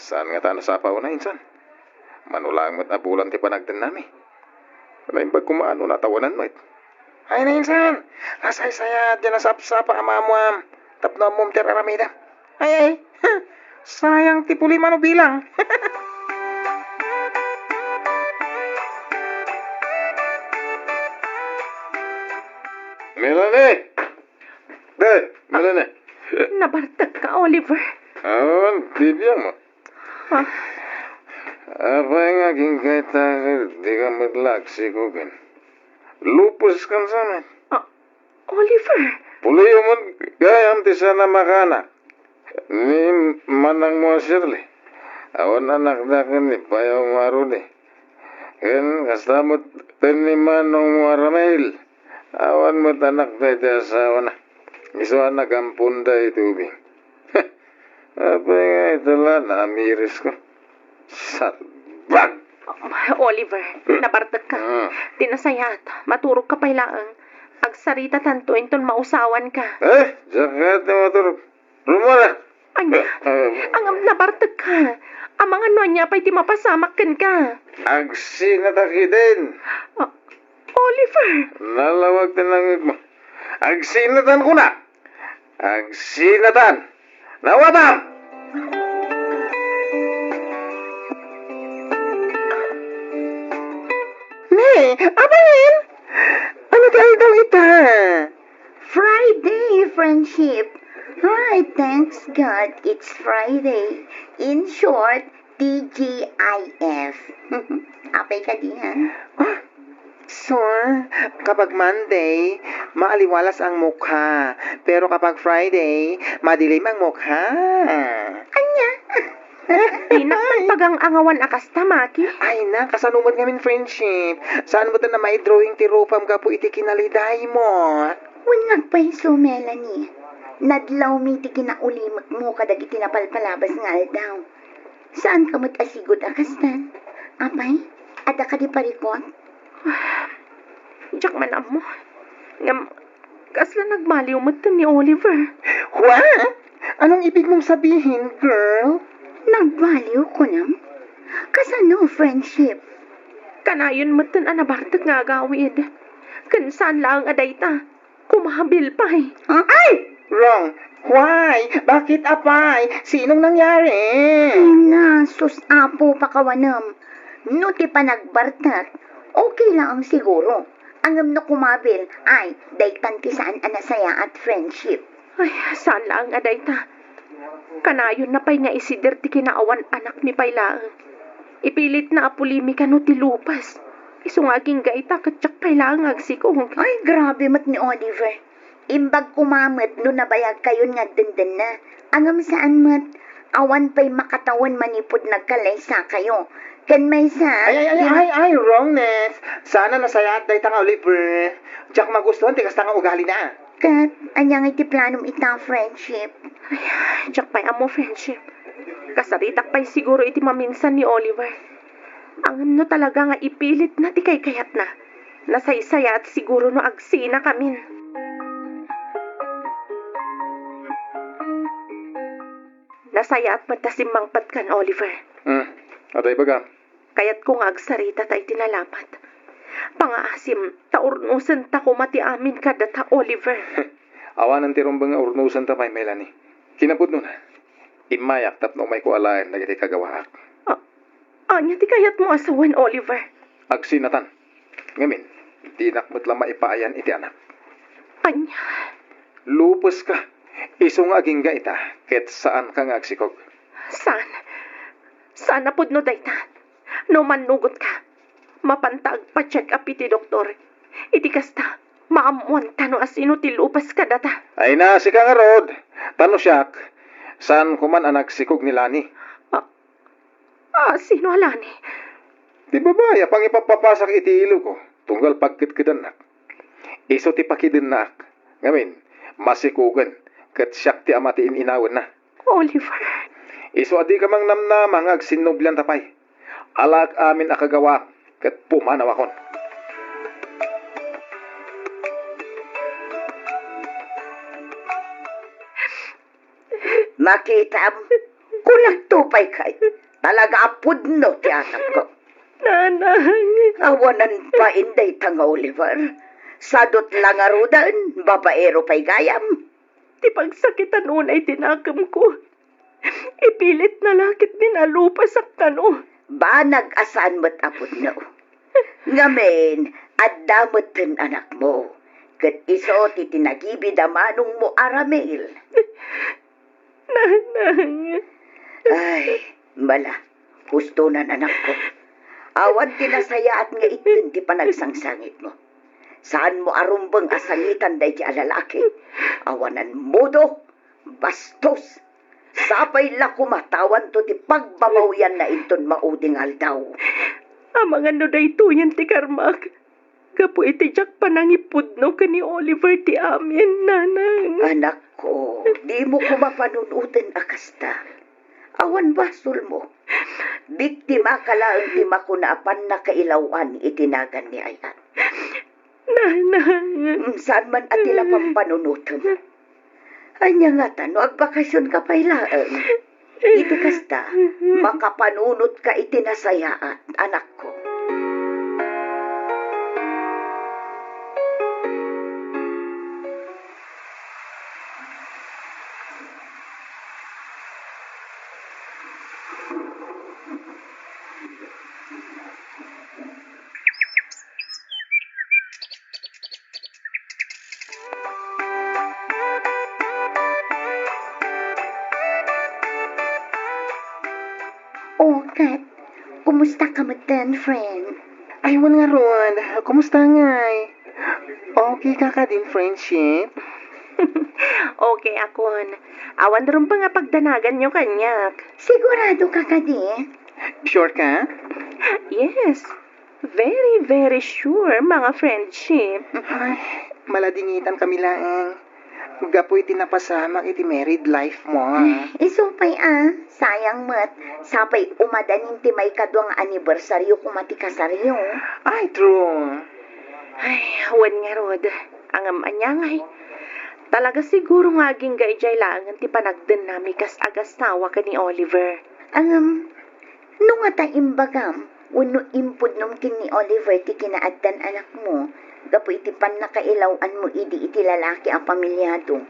Speaker 4: Saan nga ta nasapaw na, insan? Manulang mo't abulan ti panagdan nami. Wala yung pagkumaano natawanan mo it. Ay na, insan. Asay-sayat. Diyan nasapsapa amamuam. Tapno mong ter aramida. Ay. Sayang ti puli mano bilang. Melanie! Melanie!
Speaker 3: Nabartag ka, Oliver.
Speaker 4: Bibiyang mo.
Speaker 3: Ha?
Speaker 4: Apa nga gingkita di ka maglagsigugin. Lupus kan sa
Speaker 3: Oliver?
Speaker 4: Puliyo mo gayam ti sana makana. Ni manang mo Shirley. Awan anak na ka ni Payaw Maruni. Ken kastamot ni manong mo Ramel. Awan mo anak na iti asawa na. Iso anak ang punda itubing. Apa nga itala namiris ko. Salbag!
Speaker 3: Oliver, nabartag ka. Tinasayat, maturog ka pailaang. Agsarita tanto inton mausawan ka.
Speaker 4: Jakat na maturog. Rumara!
Speaker 3: Anya, ang nabartag ka. Ang mga nonya pa'y ti mapasamakan ka.
Speaker 4: Agsinatakitin.
Speaker 3: Oliver!
Speaker 4: Nalawag tinangig mo. Agsinatan ko na. Agsinatan. Nawatam!
Speaker 2: May, abayin! Ano tayo daw ita? Friday, friendship. Right, thanks God, it's Friday. In short, TGIF. Apay ka din, ha?
Speaker 4: Sure, kapag Monday, maaliwalas ang mukha. Pero kapag Friday, madilim ang mukha.
Speaker 3: Di naman pagang angawan akas tamaki.
Speaker 4: Ay na, kasanumot ngamin friendship. Saan mo na may drawing ti Rupam ka po iti kinaliday mo?
Speaker 2: Unag pa iso, Melanie. Nadlaw mi ti kinaulimot mo kadag itinapalpalabas nga aldaw. Saan ka mo't asigod akastan? Apay, ada ka di parikot?
Speaker 3: Diyak man mo. Ngam, kasla nagmaliw mo to ni Oliver.
Speaker 4: What? Anong ibig mong sabihin, girl?
Speaker 2: Nagbaliw ko nam? Kasano friendship?
Speaker 3: Kanayon mo to anabartag nga gawid. Kansan lang adayta. Kumahabil pa eh.
Speaker 2: Ay!
Speaker 4: Wrong. Why? Bakit apay? Sinong nangyari?
Speaker 2: Na, sus apo pakawanam. No ti pa nagbartat, okay lang ang siguro. Angam no kumabil, ay, daytan ti saan anasaya at friendship.
Speaker 3: Ay, saan lang adayta. Kanayon na pa'y nga isider ti kinaawan anak ni paylaang. Ipilit na apulimi ka no ti lupas. Isungaging gaita katsak paylaang agsikong.
Speaker 2: Ay, grabe mat ni Oliver. Imbag kumamit no nabayag kayon nga denden na. Angam saan mat, awan pa'y makatawan manipod nagkalaysa kayo. Kan may sa...
Speaker 4: Ay, wrongness. Sana nasayat day tanga Oliver. Diyak magustuhan, tigas tanga ugali na.
Speaker 2: Kat, anyang iti planong ita friendship.
Speaker 3: Ay, diyak pa'y amo friendship. Kasaritak pa'y siguro iti maminsan ni Oliver. Ang no talaga nga ipilit na ti kay kayat na. Nasaysaya at siguro no agsina kamin. Nasaya at magtasimang patkan, Oliver.
Speaker 4: Atay baga.
Speaker 3: Kayat ko nga agsarita tayo tinalamat. Pangaasim, taurnusan ta kumati amin kada ta, Oliver.
Speaker 4: Awanan ti rumbang nga urnusan ta pa'y Melanie. Kinapod nun ha. Imayak tapno may kualayan na giti kagawaak.
Speaker 3: Anya ti kayat mo asawan, Oliver.
Speaker 4: Agsinatan. Ngamin, di nakmat lang maipaayan iti anak.
Speaker 3: Anya,
Speaker 4: Lupos ka. Isong aging ga ita. Ket saan ka nga agsikog.
Speaker 3: saan? Saan na pudno dayta? No manugot ka. Mapantag pa check up iti doktor. Iti kasta, maamuan tano asino ti lupas ka data.
Speaker 4: Ay na, si ka nga Rod. Tano siyak. Saan kuman anak sikog ni Lani?
Speaker 3: Sino alani?
Speaker 4: Di babaya pang ipapapasak iti ilo ko. Tunggal pagkitkidan nak. Iso ti pakidin nak. Ngamin, masikugan. Kat siyak ti amatiin inawan na.
Speaker 3: Oliver.
Speaker 4: Iso adi ka mang namnamang agsinublan tapay. Alak amin akagawa. Kat pumanaw akon.
Speaker 2: Makita mo, kulang tupay kay. Talaga apod no ti anak ko.
Speaker 3: Nanang.
Speaker 2: Awanan pa inday tanga Oliver. Sadot lang arudan, babaero pa'y gayam.
Speaker 3: Ti pagsakitan unay tinakam ko. Ipilit na lakit din alupas ak tano.
Speaker 2: Ba nag-asan mo't apod no? Ngamen, adamot tin anak mo. Kat iso ti tinagibid amanong mo aramil.
Speaker 3: Nanang.
Speaker 2: Ay, mala, husto na anak ko. Awan tinasaya at nga itin ti panagsangsangit mo. Saan mo arumbang asangitan day ti alalaki? Awanan mudo, bastos. Sapay la kumatawan to ti pagbabawyan na inton mauding aldaw.
Speaker 3: Amang ano day tuyan ti karmak. Kapo iti jak panangipudno ka ni Oliver ti amin, nanang.
Speaker 2: Anak ko, di mo ko mapanunutin akasta. Awan basol mo. Biktima ka lang ti makunaapan na kailawan itinagan ni Ayan.
Speaker 3: Nanang.
Speaker 2: Saan man atila pang panunutan. Anya nga tano, agbakasyon ka pailaan. Iti kasta, makapanunot ka itinasayaan, anak ko. Oh, Kat, kumusta ka matan, friend?
Speaker 4: Ay, wan nga ron. Kumusta ngay? Okay ka din, friendship?
Speaker 3: Okay, akon. Awan rin pa nga pagdanagan nyo kanyak.
Speaker 2: Sigurado ka di?
Speaker 4: Sure ka?
Speaker 3: Yes. Very, very sure, mga friendship.
Speaker 4: Ay, maladingitan kami lang. Gapoy tinapasama iti married life mo.
Speaker 2: Isupay sayang mat. Sapay umadanin ti may kadwang anibersaryo kumati kasaryo.
Speaker 4: Ay, true.
Speaker 3: Ay, wan nga rod. Ang amanyangay. Talaga siguro nga aging gaijay langan ti panagden nami kas agastawa ka ni Oliver.
Speaker 2: Nung nga ta imbagam, uno impod nung kin ni Oliver ti kinaaddan anak mo, gapo iti pan nakailawan mo iti lalaki ang pamilyado.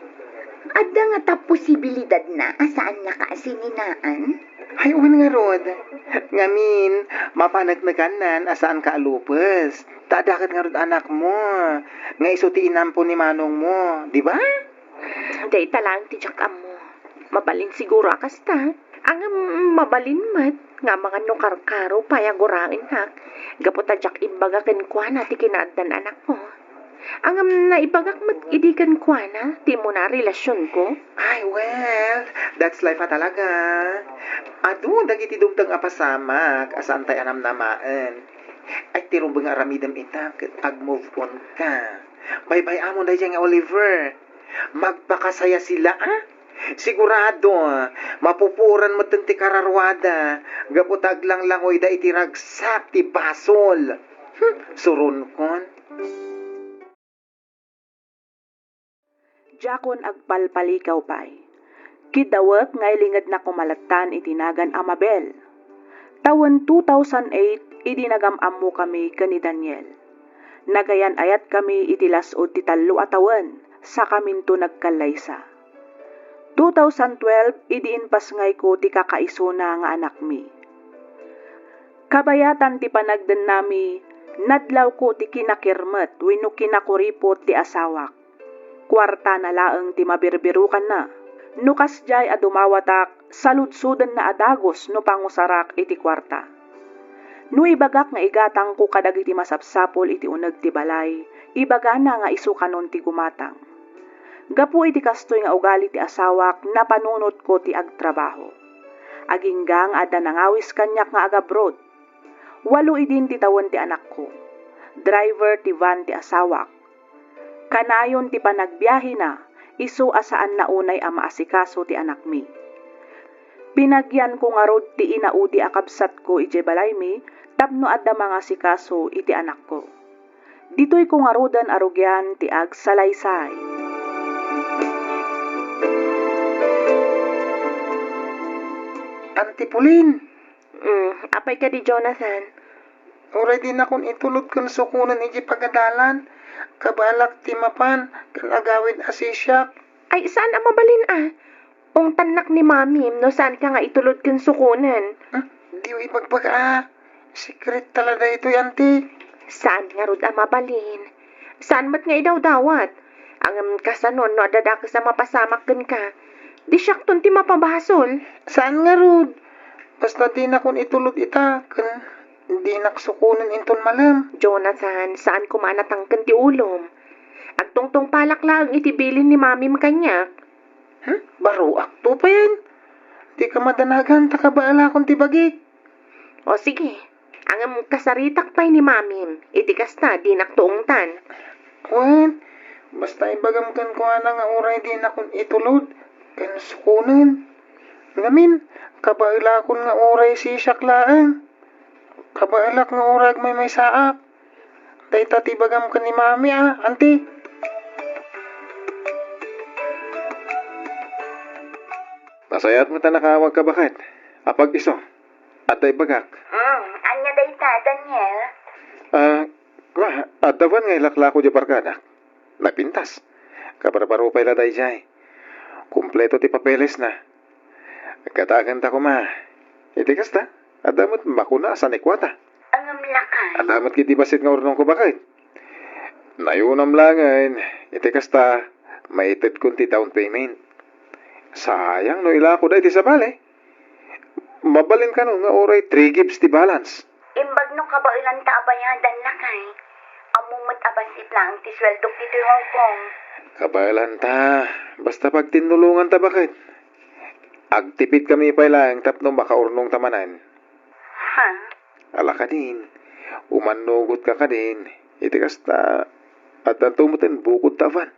Speaker 2: Adda nga ta posibilidad na asaan nakaasinинaan?
Speaker 4: Ay, uwan nga rod. Ngamin, mapanagnaganan asaan ka alupes. Tadakat nga rod anak mo. Nga isuti inampo ni manong mo. Di ba?
Speaker 3: Day talang ti jak mo. Mabalin siguro akas ta. Ang mabalin mat, nga mga nukarkaro payagurain hak. Gaputa jak imbaga ken kuana ti kinaaddan anak mo. Ang naibagak mat idikan kuana, ti mo na relasyon ko.
Speaker 4: Ay, well, that's life talaga. Adu, dagiti dumtang apasamak, asaan tayo anamnamaan. Ay, tirumbang aramidam itak, ag-move on ka. Bye-bye amon dahi nga Oliver. Magpakasaya sila, Sigurado, mapupuran mo ti kararwada. Gaputag lang oy da itiragsak ti basol. Surun kon.
Speaker 1: Jakon agpalpalikaw pay. Kidawak ngay lingad na kumalatan itinagan Amabel. Taon 2008, idinagam-am mo kami kani Daniel. Nagayan ayat kami itilasod ti tallo atawan sa kaminto nagkalaysa. 2012, idiinpas ngay ko ti kakaisuna nga anak mi. Kabayatan ti panagden nami, nadlaw ko ti kinakirmet wenno kinakuripot ti asawak. Kwarta na laeng ti mabirbirukan na. Nukas jay adumawatak, saludsudan na adagos no pangusarak iti kwarta. No ibagak nga igatang ko kadag iti masapsapol iti uneg ti balay, ibaga na nga isukanon ti gumatang. Gapu iti kastoy nga ugali ti asawak na panunot ko ti agtrabaho. Aginggang ada nangawis kanyak nga agabroad. 8 idin ti tawon ti anak ko. Driver ti van ti asawak. Kanayon ti panagbiyahe na, isu asaan na unay ang maasikaso ti anak mi. Pinagyan ko nga rod ti inaudi akabsat ko iti balay mi, tapno adda mga sikaso iti anak ko. Dito'y ko nga rodan arugyan ti ag salaysay.
Speaker 4: Antipulin.
Speaker 3: Apay ka di Jonathan.
Speaker 4: Oray din akong itulod kung sukunan iti pagadalan. Kabalak timapan, kalagawid asisyak.
Speaker 3: Ay, saan ang mabalin Ung tanak ni mami, no saan ka nga itulod ken sukunan?
Speaker 4: Di ko ipagbaga. Secret talaga ito, yanti.
Speaker 3: Saan nga rod ang mabalin? Saan mat nga idaw dawat? Ang kasanon no adadaka sa mapasamak ken ka. Di siyak ti mapabasol.
Speaker 4: Saan nga rod? Basta di na kung itulod ita, di naksukunan inton malam.
Speaker 3: Jonathan, saan kumanatang ken ti ulom? Agtungtong palak lang itibilin ni mami makanyak.
Speaker 4: Baro akto pa yan. Di ka madanagan, takabaala kong tibagik.
Speaker 3: O sige, ang kasaritak pa'y ni mami, itikas na, di naktuong tan.
Speaker 4: Wan, basta ibagam kan ko nga oray di na kung itulod, kan sukunan. Ngamin, kabaila akong nga oray sisak laang. Kabailak nga orag may saak. Day tatibagam ka ni mami anti. Nasayat mo ta nakawag ka bakit? Apag iso. At day bagak.
Speaker 2: Anya day ta, Daniel?
Speaker 4: Adawan nga ilakla ko di barkada. Napintas. Kabarabaro pa ila day jay. Kumpleto ti papeles na. Katagan ta ko itikas ta. Adamot makuna sa nekwata.
Speaker 2: Ang lakay.
Speaker 4: Adamot kiti basit nga urnong ko bakit? Nayunam langan. Itikas ta. Maited kun ti down payment. Sayang no ila ko da iti sa bale. Mabalin ka no nga oray 3 gives ti balance.
Speaker 2: Imbag no kabailan ta abayadan lakay. Amumot abasit lang ti sweldo dito Hong Kong.
Speaker 4: Kabalan ta. Basta pag tinulungan ta bakit? Agtipid kami pa lang tapno makaurnong tamanan.
Speaker 2: Ha?
Speaker 4: Ala ka din. Umanugot ka din. Iti kasta. At ang tumutin bukod tavan.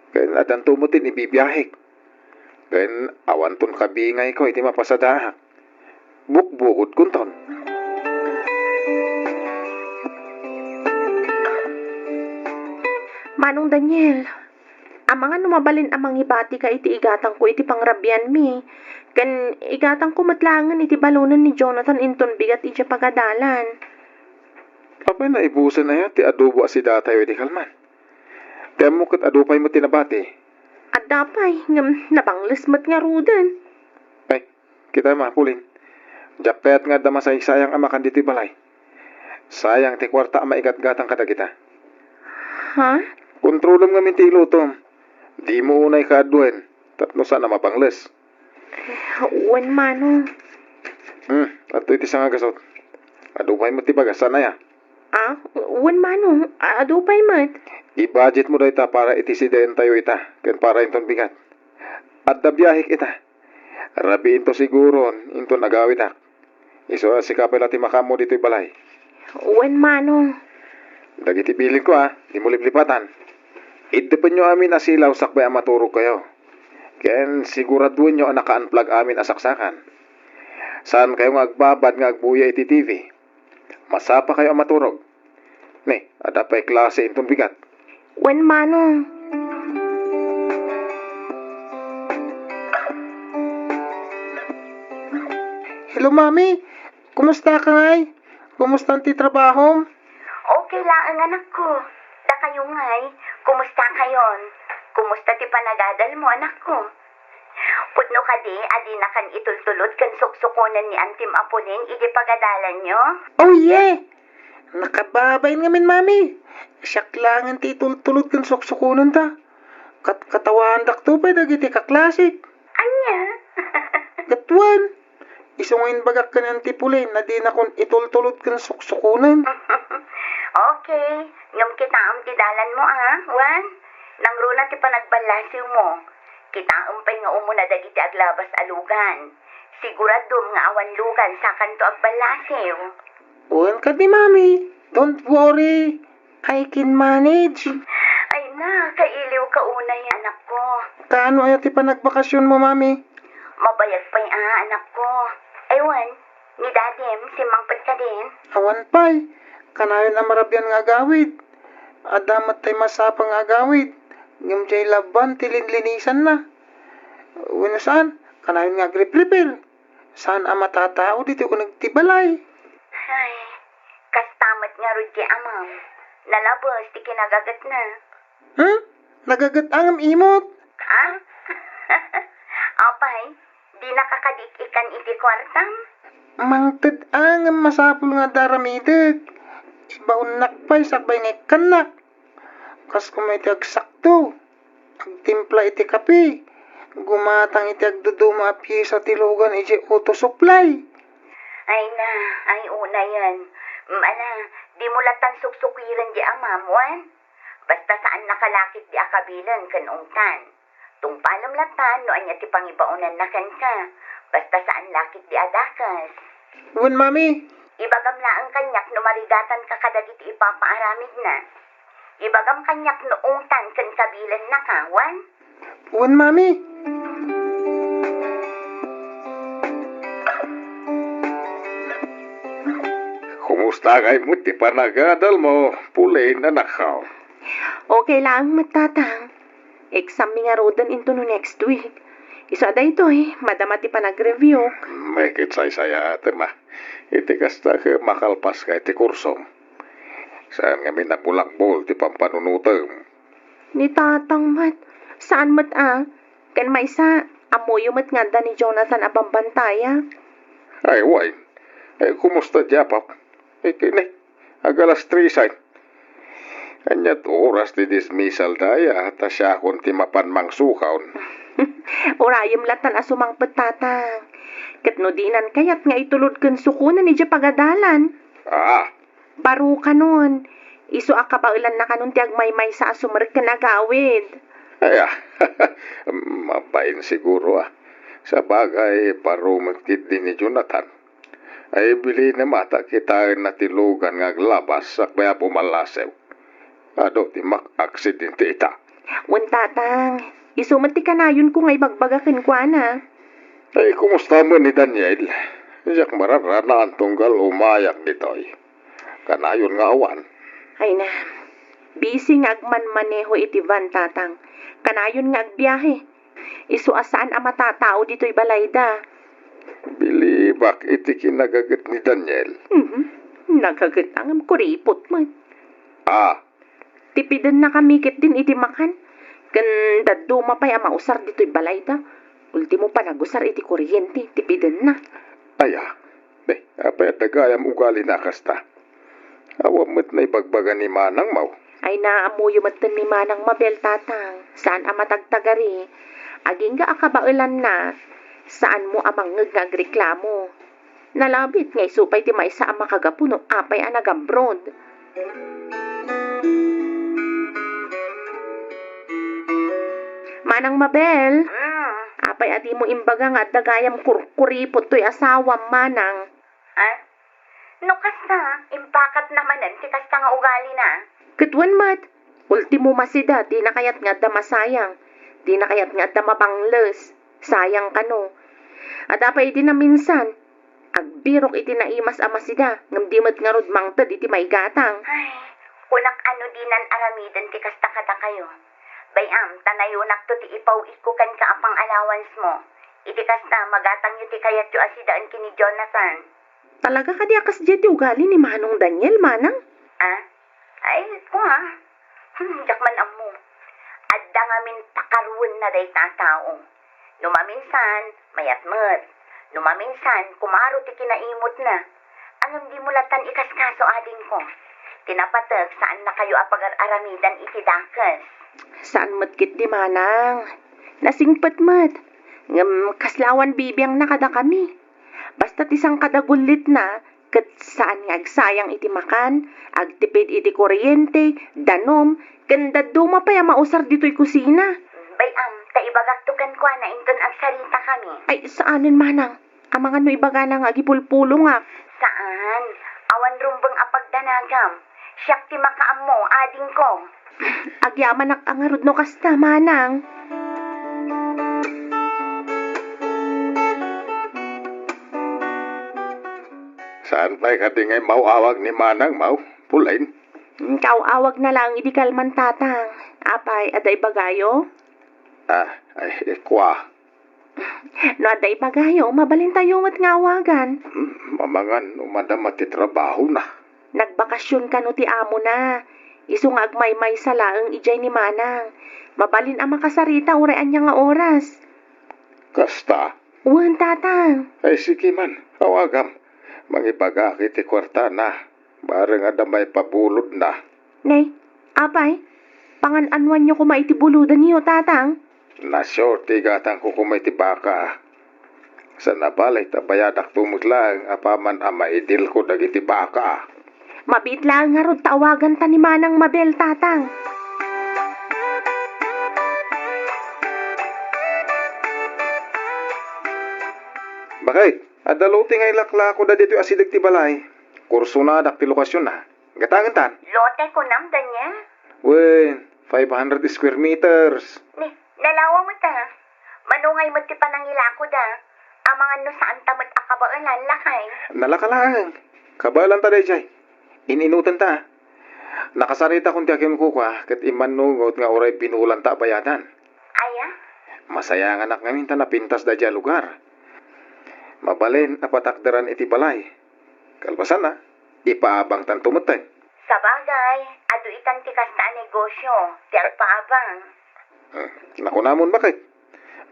Speaker 4: Kaya at ang tumutin ibibiyahik. Kaya awan ton kabingay ko iti mapasadahak. Bukbukod kunton.
Speaker 3: Manong Daniel, amang nga numabalin amang ibati ka iti igatang ko iti pangrabyan mi. Kan igatang ko matlangan iti balunan ni Jonathan inton bigat iti pagadalan.
Speaker 4: Apay na ibusan na yan ti adobo asi datay iti kalman. Temo kat adupay mo tinabati.
Speaker 3: At dapay, ngam nabangles mat nga rudan.
Speaker 4: Ay, kita mapulin. Diyak kaya't nga damasay sayang amakan diti balay. Sayang ti kwarta ama igat-gatang kada kita.
Speaker 3: Ha?
Speaker 4: Kontrolom nga minti ilutom. Di mo unay kaaduen. Tapno sana mapangles.
Speaker 3: Uwan manong.
Speaker 4: Ato iti nga gasot. Adupay mo ti bagas sana ya.
Speaker 3: Ah, uwan manong. Adupay mat.
Speaker 4: I-budget mo daw ita para itisiden tayo ita. Ken para inton bigat. At dabiyahik ita. Rabiin to siguro. Inton agawit ak. Iso si kapela ti makamo dito'y balay.
Speaker 3: Uwan manong.
Speaker 4: Dagiti piling ko di mo liplipatan. Idepen nyo amin asilaw sakbay ang maturog kayo. Ken siguraduhin nyo ang naka-unplug amin asaksakan. Saan kayo nga agbabad nga agbuya iti TV? Masapa kayo ang maturog. Ne, adapay klase intong bigat.
Speaker 3: Uwan manong.
Speaker 5: Hello, Mami. Kumusta ka ngay? Kumusta ang titrabaho?
Speaker 2: Okay lang ang anak ko. Da kayo ngay, kumusta kayon? Kumusta ti panagadal mo anak ko? Putno ka di, adi na kan itultulod kan suksukunan ni Antim Aponin, iti pagadalan nyo?
Speaker 5: Oh, yeah. Nakababay ngamin, Mami. Siyak lang ang titultulod kan suksukunan ta. Katawan dakto pa dagiti kaklasik.
Speaker 2: Anya?
Speaker 5: Gatuan. Isungayin bagak ka ng tipulin na di na kon itultulod kan suksukunan.
Speaker 2: Okay, ngam kita ang tidalan mo Juan. Nang runa ti panagbalasiw mo. Kita umpay nga umuna dagiti aglabas alugan. Siguradum nga awan lugan sa kanto agbalasiw.
Speaker 5: Uwan ka di, Mami. Don't worry. I can manage.
Speaker 2: Ay na, kailiw ka unay anak ko.
Speaker 5: Kaano ay ti panagbakasyon mo, Mami?
Speaker 2: Mabayag pa'y anak ko. Aywan, ni Dadim, si Mangpet ka din.
Speaker 5: Awan pa'y. Kanayon ang marabyan nga agawid. Adamat tay masapang agawid. Ngam jay laban tilinlinisan na. Wano saan? Kanayon nga grip-repair. Saan ang matatao dito ko nagtibalay?
Speaker 2: Ay, kastamat nga rudya amam. Nalabos, di kinagagat na.
Speaker 5: Huh? Nagagat ang imot.
Speaker 2: Ha? Apay, di nakakadik-ikan iti kwartam?
Speaker 5: Mangted ang masapul nga daramidag. Ibaunak pa'y sakbay nga kanak. Kas kumay agsakto. Agtimpla iti kape. Gumatang iti agduduma api sa tilugan iti auto supply.
Speaker 2: Ay na, ay una yan. Ala, di mo latan suksukiran di amam, Juan. Basta saan nakalakit di akabilan kan ungtan. Tungpalam latan no anya ti pangibaunan na kan ka. Basta saan lakit di adakas.
Speaker 5: Wan, Mami.
Speaker 2: Ibagam la ang kanyak no marigatan ka kadagit ipapaaramid na. Ibagam kanyak no ungtan kan kabilan na ka, Juan.
Speaker 5: Wan, Mami.
Speaker 4: Kumusta kay mo ti panagadal mo? Pulay na nakaw.
Speaker 3: Okay lang matatang. Exam mi nga rodan into no next week. Isa da ito madama ti panag-review.
Speaker 4: May kitsay-saya ate ma. Iti kasta ka makalpas ka iti kursom. Saan nga minapulakbol ti pampanunutom.
Speaker 3: Ni tatang mat. Saan mat Kan may isa, amoyo mat nga da ni Jonathan abambantaya.
Speaker 4: Ay, wine. Ay, kumusta Japap? Kini, agalas 3 side. Kanyat oras ti dismissal daya at siya kung ti mapanmang sukaon.
Speaker 3: Orayom latan asumang petatang. Kat no dinan kayat nga itulod kan sukunan ni pagadalan.
Speaker 6: Ah,
Speaker 3: Baro ka nun. Iso akabaulan na kanun ti agmaymay sa asumer ka nagawid.
Speaker 6: ay mabain siguro Sa bagay, parumagkit din ni Jonathan. Ay bili na mata kita na tilugan nga glabas sa kaya pumalasew. Ado ti mak-aksidente ita.
Speaker 3: Wan tatang, isumat ti kanayon ko ngay bagbagakin ko ana.
Speaker 6: Ay kumusta mo ni Daniel? Siyak mararana ang tunggal umayak nito'y. Kanayon nga awan.
Speaker 3: Ay na, busy nga agman-maneho iti van tatang. Kanayon nga agbiyahe. Isu asaan ang matatao dito'y balayda.
Speaker 6: Bilibak iti kinagagat ni Daniel.
Speaker 3: Nagagatang am kuripot mo.
Speaker 6: Ah,
Speaker 3: Tipidan na kamikit din iti makan. Ganda dumapay ang mausar dito'y balayda. Ultimo pa nagusar iti kuryente. Tipidan na.
Speaker 6: aya. Apay at nagayam ugali na kasta. Awamot na ibagbaga ni Manang Mau.
Speaker 3: Ay naamuyo matan ni Manang Mabel tatang. Saan ang matagtagari? Aging ga akabaulan na. Saan mo amang ngagreklamo? Nalabit ngay supay ti maysa ang makagapuno apay ang nagambrod. Manang Mabel, apay adi mo imbaga nga dagayam kurkuripot to'y asawam manang.
Speaker 2: Ah? No kasta, impakat namanan ti kasta nga ugali na.
Speaker 3: Katwan mat, ultimo masida, di na kayat nga da masayang. Di na kayat nga da mabangles. Sayang kano. At apay iti na minsan, agbirok iti naimas amasida, ngam di mat nga rod mangtad iti may gatang.
Speaker 2: Ay, kunak ano dinan aramidan ti kasta kada kayo. Bayam, tanayunak to ti ipaw ko kan kaapang allowance mo. Iti kasta magatang yu ti kayat yu asidaan kini Jonathan.
Speaker 3: Talaga ka di akas jeti ugali ni Manong Daniel, manang?
Speaker 2: Ah? Ay, ko ha. Jakman amo. Adda ngamin pakarun na day tatao. Numaminsan, mayatmet. Numaminsan, kumaro ti kinaimot na. Anong di mulatan ikaskaso ading ko? Tinapatag saan na kayo apagar-aramidan iti dakas.
Speaker 3: Saan matkit di manang? Nasingpat mat. Ngam kaslawan bibiyang nakada kami. Basta't isang kadagulit na, kat saan nga agsayang iti makan, agtipid iti kuryente, danom, ganda dumapay ang mausar dito'y kusina.
Speaker 2: Bayam, taibagaktukan ko na inton agsarita kami.
Speaker 3: Ay, saanin manang? Amang ano ibaga na nga agipulpulo nga.
Speaker 2: Saan? Awan rumbang apagdanagam. Siyak ti makaam mo, ading ko.
Speaker 3: Agyaman ang angarod no kasta, manang.
Speaker 6: Saan pa'y katingay mauawag ni Manang Mau? Pulain.
Speaker 3: Awag na lang, idi kalman tatang. Apay, aday bagayo?
Speaker 6: Ay, kwa.
Speaker 3: No aday bagayo, mabalin tayo mat ngawagan.
Speaker 6: Mamangan, umadam at trabaho na.
Speaker 3: Nagbakasyon ka no ti amo na. Isung agmaymay sa laang ijay ni Manang. Mabalin ang makasarita urayan niya nga oras.
Speaker 6: Kasta.
Speaker 3: Uwan tatang.
Speaker 6: Ay, sige man. Awagam. Mangipagakit ti kwarta na. Barang adamay pabulod na.
Speaker 3: Nay, apay, pangan-anwan niyo kumaiti buludan niyo tatang.
Speaker 6: Nasyort gatang ko kumay ti baka. Sa nabalay tabayadak tumot lang apaman amaidil ko dagiti baka.
Speaker 3: Mabit lang nga rod tawagan ta ni Manang Mabel tatang.
Speaker 6: Bakit? Adaluti nga ilakla ko da dito asidag ti balay. Kurso na dak ti lokasyon na. Gatangan tan.
Speaker 2: Lote ko nam, Daniel.
Speaker 6: Wen, 500 square meters.
Speaker 2: Ni, nalawa mo ta. Manungay mo ti panangilako da. Amangan no saan tamat akabaulan lakay.
Speaker 6: Nalakalang. Kabalan ta day jay. Ininutan ta. Nakasarita kung ti akin ko ka, kat imanungot nga oray pinulan ta bayadan.
Speaker 2: Aya?
Speaker 6: Masaya nga anak ngamin ta napintas da dya lugar. Mabalin apatakdaran iti balay. Kalpasan na, ipaabang tan tumutay.
Speaker 2: Sa bagay, adu itan ti kasta negosyo. Ti agpaabang.
Speaker 6: Naku namon bakit?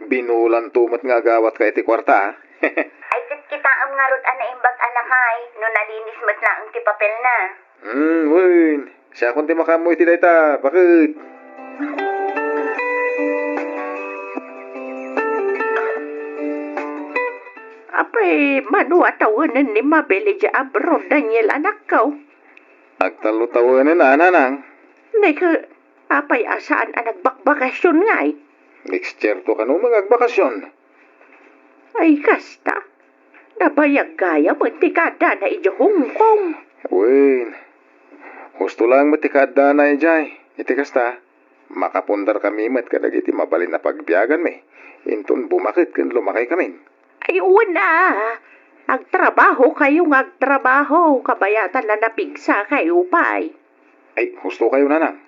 Speaker 6: Binulan tumot nga gawat ka iti kwarta.
Speaker 2: Ay tit kita ang ngarot ana imbag anakay. No nalinis mat lang ti papel na.
Speaker 6: Wen. Siya kung ti makamoy ti dayta. Bakit?
Speaker 3: Apay, manuatawanan ni Mabel ja abroad, Daniel, anak ko.
Speaker 6: Agtalo-tawanan na, nanang.
Speaker 3: Nay ka, apay asaan ang nagbakbakasyon nga eh.
Speaker 6: Next year to ka no mga agbakasyon.
Speaker 3: Ay, kasta. Nabayag gaya mo tikada na ijo Hong Kong.
Speaker 6: Wen, gusto lang matikada na ijay. Iti kasta, makapundar kami mat kadag iti mabalin na pagbiyagan me. Inton bumakit kan lumakay kami.
Speaker 3: Ay, una. Agtrabaho kayo ng agtrabaho. Kabayatan na napigsa kayo pa'y.
Speaker 6: Ay, gusto kayo nanang.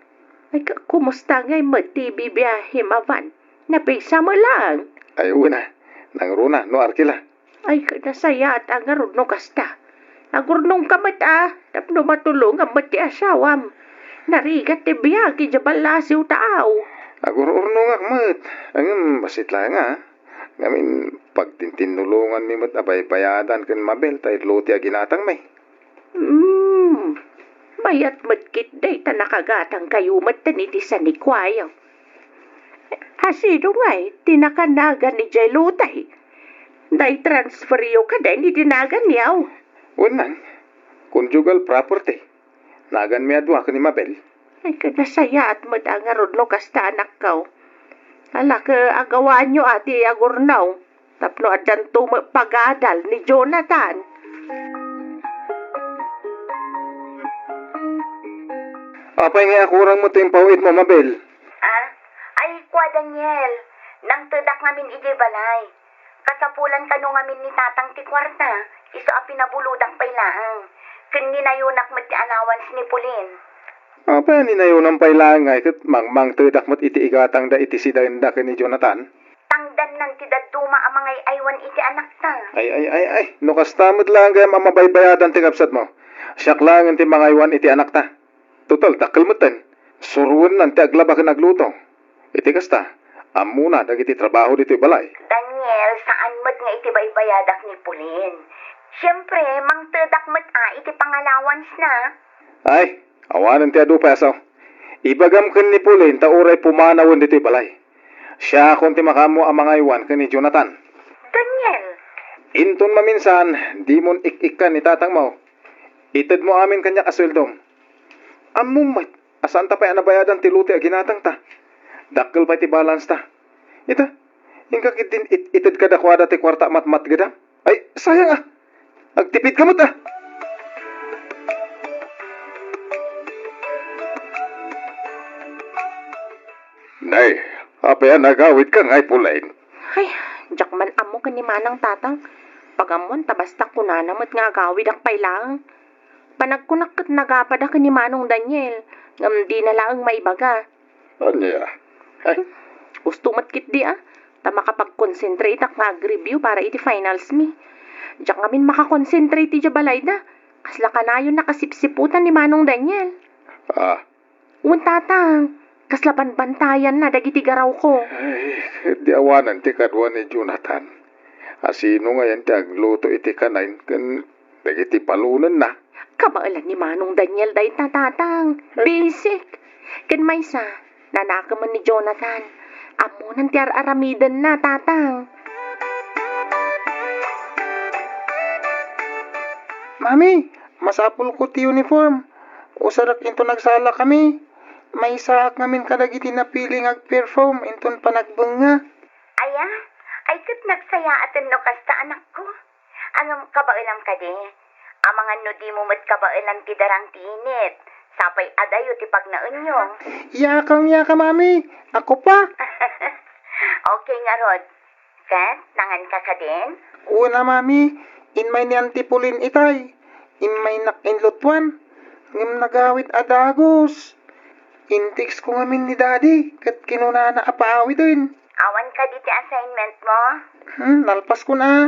Speaker 3: Ay, kumusta ngay mati bibiyahe mavan? Napigsa mo lang.
Speaker 6: Ay, una. Nang runa, no arkila.
Speaker 3: Ay, nasaya at ang arunong kasta. Agurnong kamat tapno matulong ang mati asawam. Narigat ti biyagi jabalasiw tao.
Speaker 6: Agururno nga mat. Ang basit lang Ngamin, pagtintinulungan mi mat abay bayadan kan Mabel tayo loti a ginatang may.
Speaker 3: Mayat matkit day ta nakagatang kayo matanitisan ni Kwayo. Hasino nga'y tinakanagan ni Jay Lutay. Day transferyo ka day ni dinagan niyaw.
Speaker 6: Unang, conjugal property. Nagan mi adwa ka ni Mabel.
Speaker 3: Ay kanasaya at madangarod lo kasta anak ko. Ala ka agawaan nyo ati agurnaw. Tapno adan pagadal ni Jonathan.
Speaker 6: Apay nga akurang mo ting pawit mo, Mabel.
Speaker 2: Ay, kwa Daniel, nang tudak ngamin iti balay. Kasapulan ka nung ngamin ni tatang ti kwarta, iso a pinabuludak pailaang. Ken ninayunak mo ti allowance ni Pulin.
Speaker 6: Apay ni nayo ng pailangay kat mangmang tudak mo't iti igatang da iti sidanda ni Jonathan.
Speaker 2: Tangdan ng ti daduma ang mga aywan iti anak ta.
Speaker 6: Ay, no kastamot lang kaya mamabaybayadan ti kapsat mo. Siyak lang ti mga iwan iti anak ta. Total, takal mo tan. Suruan lang ti aglaba ka nagluto. Iti kasta, amuna dagiti trabaho dito balay.
Speaker 2: Daniel, saan mo't nga iti baybayadak ni Pulin? Siyempre, mang tudak mo't iti pangallowance na.
Speaker 6: Ay, awanan ti adu pa asaw. Ibagam kan ni Pulin ta uray pumanawan dito balay. Siya kung ti makamo ang mga iwan kan ni Jonathan.
Speaker 2: Daniel,
Speaker 6: Inton maminsan, di mon ik-ikan ni tatang mo. Itad mo amin kanya kasweldom. Among mat, asaan ta pa anabayadan ti luti a ginatang ta. Dakkel pa ti balance ta. Ita, ingka kitin itad ka dakwada ti kwarta mat-mat gada. Ay, sayang Agtipid ka mo ta. Nay, apa yan nagawit ka ngay pulain?
Speaker 3: Ay, jakman amo ka ni manang tatang. Pagamon tabasta kunanamot nga agawid ang pailang. Panagkunak kat nagapad ka ni manong Daniel. Ngam di na laang maibaga.
Speaker 6: Anya? Ay,
Speaker 3: Gusto matkit di Ta makapag-concentrate ak mag-review para iti finals mi. Diyak ngamin makakonsentrate iti balay na. Kasla ka na yun nakasipsiputan ni manong Daniel. Tatang, kasla banbantayan na dagiti garaw ko.
Speaker 6: ay, di awanan ti kadwa ni Jonathan. Asino nga yan ti agluto iti kanain kan dagiti palunan na.
Speaker 3: Kabailan ni manong Daniel day tatang. Basic. Ken maysa, nanakaman ni Jonathan. Amo nang ti aramidan na tatang.
Speaker 5: Mami, masapul ko ti uniform. Usarak into nagsala kami. May saak ngamin kadagiti napiling ag-perform inton panagbunga.
Speaker 2: aya, ay kat nagsaya atin no kasta anak ko. Angam kabailam ka di. Ang mga nudi mo mat kabailam ti darang tinit. Sapay adayo ti pagnaonyong.
Speaker 5: Yakang mami. Ako pa.
Speaker 2: Okay nga Rod. Kat, nangan ka ka din?
Speaker 5: Una mami, inmay ni Antipulin itay. Inmay nakinlotwan. Ngim nagawit adagos. Intiks ko ngamin ni daddy. Kat kinuna na apaawi din.
Speaker 2: Awan ka di ti assignment mo?
Speaker 5: Nalpas ko na.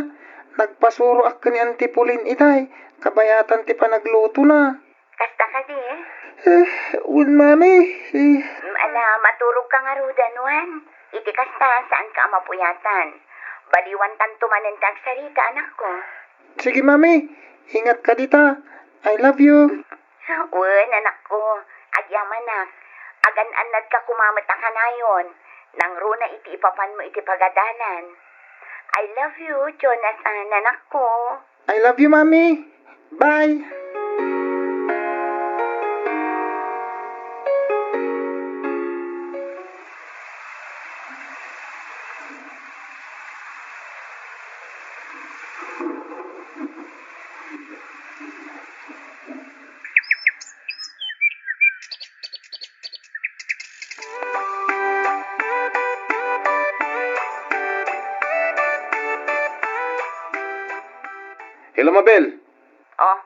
Speaker 5: Nagpasuro ak ni Antipulin itay. Kabayatan ti panagluto na.
Speaker 2: Kasta ka di?
Speaker 5: Mami.
Speaker 2: Maturog ka nga rudan, Juan. Iti kasta, saan ka mapuyatan? Baliwan tanto manen kag sarita, anak ko.
Speaker 5: Sige mami. Ingat ka dita. I love you.
Speaker 2: Wen, anak ko. Agyaman nak. Agan-anad ka kumamat ang kanayon. Nang runa iti ipapan mo iti pagadanan. I love you, Jonathan, anak ko.
Speaker 5: I love you, Mami. Bye.
Speaker 6: Hello, Mabel.
Speaker 2: Oh,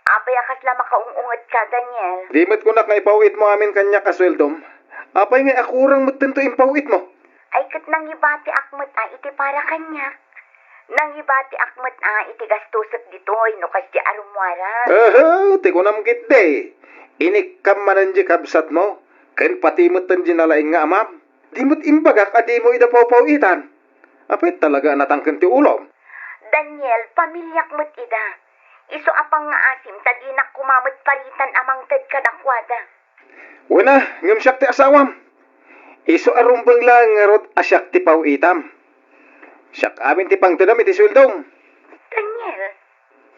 Speaker 2: apay akas lang makaungungat ka, Daniel.
Speaker 6: Dimit ko na nga ipawit mo amin kanya kasweldom. Apay nga akurang matinto impawit mo.
Speaker 2: Ay kat nang ibati akmat iti para kanya. Nang ibati akmat iti gastusot ditoy no kas di arumwaran.
Speaker 6: Ti ko namgit de. Inikam manan di kabsat mo. Ken pati mo tan nalaing nga amam. Dimot imbagak adi mo idapaw-pawitan. Apay talaga natangken ti ulom.
Speaker 2: Daniel, pamilyak mo't ida. Iso apang nga asim, tadinak kumamot paritan amang ted kadakwada.
Speaker 6: Wala, ngam siyak ti asawam. Iso arumbang lang nga rot asyak ti pawitam. Siyak amin ti pangtunam iti sweldom.
Speaker 2: Daniel,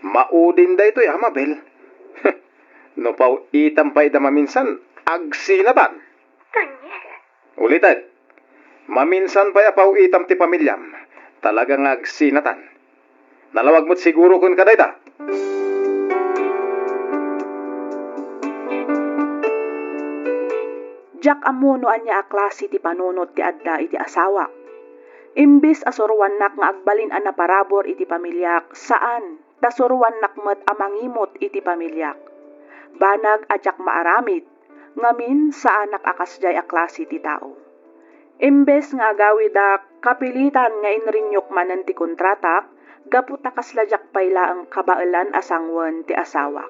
Speaker 6: Maudin da ito Mabel. No pawitam pa ida maminsan, agsinatan.
Speaker 2: Daniel.
Speaker 6: Ulitan, maminsan pa pawitam ti pamilyam. Talagang agsinatan. Nalawag mo't siguro kun kadayta.
Speaker 1: Jack amuno anya a klase ti panunot ti adda iti asawa. Imbis asurwan nak nga agbalin a naparabor iti pamilyak, saan tasurwan nak met amangimot iti pamilyak. Banag a Jack maaramid, ngamin saan nak akasjay a klase ti tao. Imbes nga agawid kapilitan nga inrinyok manen ti kontratak, gaputa kasladyak payla ang kabailan asangwan ti asawak.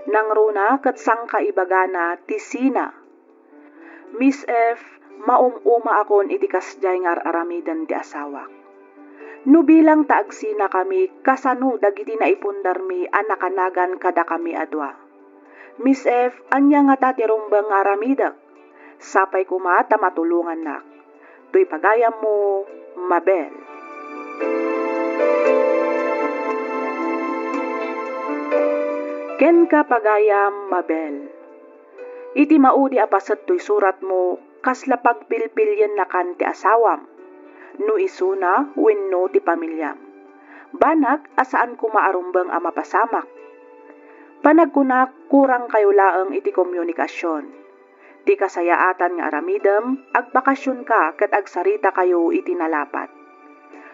Speaker 1: Nang runa kat sang kaibagana ti sina. Miss F, maumuma akon iti kasjay nga aramidan ti asawak. No bilang taagsina kami, kasano dagiti naipundarmi anakanagan kada kami adwa. Miss F, anya nga tatirumbang nga aramidak. Sapay kumata matulungan nak. Tuy pagayam mo, Mabel. Ken ka pagayam, Mabel. Iti maudi apasat to'y surat mo, kasla pagpilpilyan na kan ti asawam. No isuna, wenno ti pamilyam. Banag, asaan kumaarumbang ama pasamak. Panagkunak, kurang kayo laeng iti komunikasyon. Ti kasayaatan nga aramidem, agbakasyon ka kat agsarita kayo iti nalapat.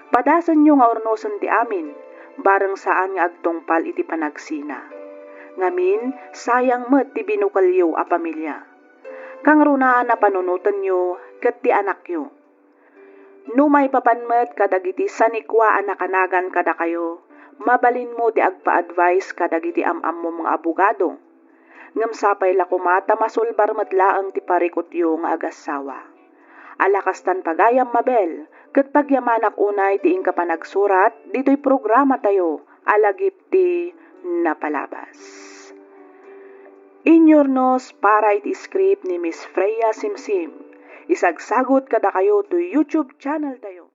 Speaker 1: Padasan nyo nga ornoson ti amin, bareng saan nga agtungpal iti panagsina. Ngamin, sayang met ti binukalyo a pamilya. Kang runaan na panunutan nyo, ket ti anak nyo. No may papanmet kadagiti sanikwa anakanagan kada kayo, mabalin mo ti agpa-advise kadagiti amam mo mga abogado. Ngem sapay la kumata masulbar matlaang ti parikot yo nga agasawa. Alakastan pagayam, Mabel, ket pagyamanak unay ti ingka panagsurat, dito'y programa tayo, alagip ti napalabas. Inyornos para iti script ni Miss Freya Simsim. Isagsagot kada kayo to YouTube channel tayo.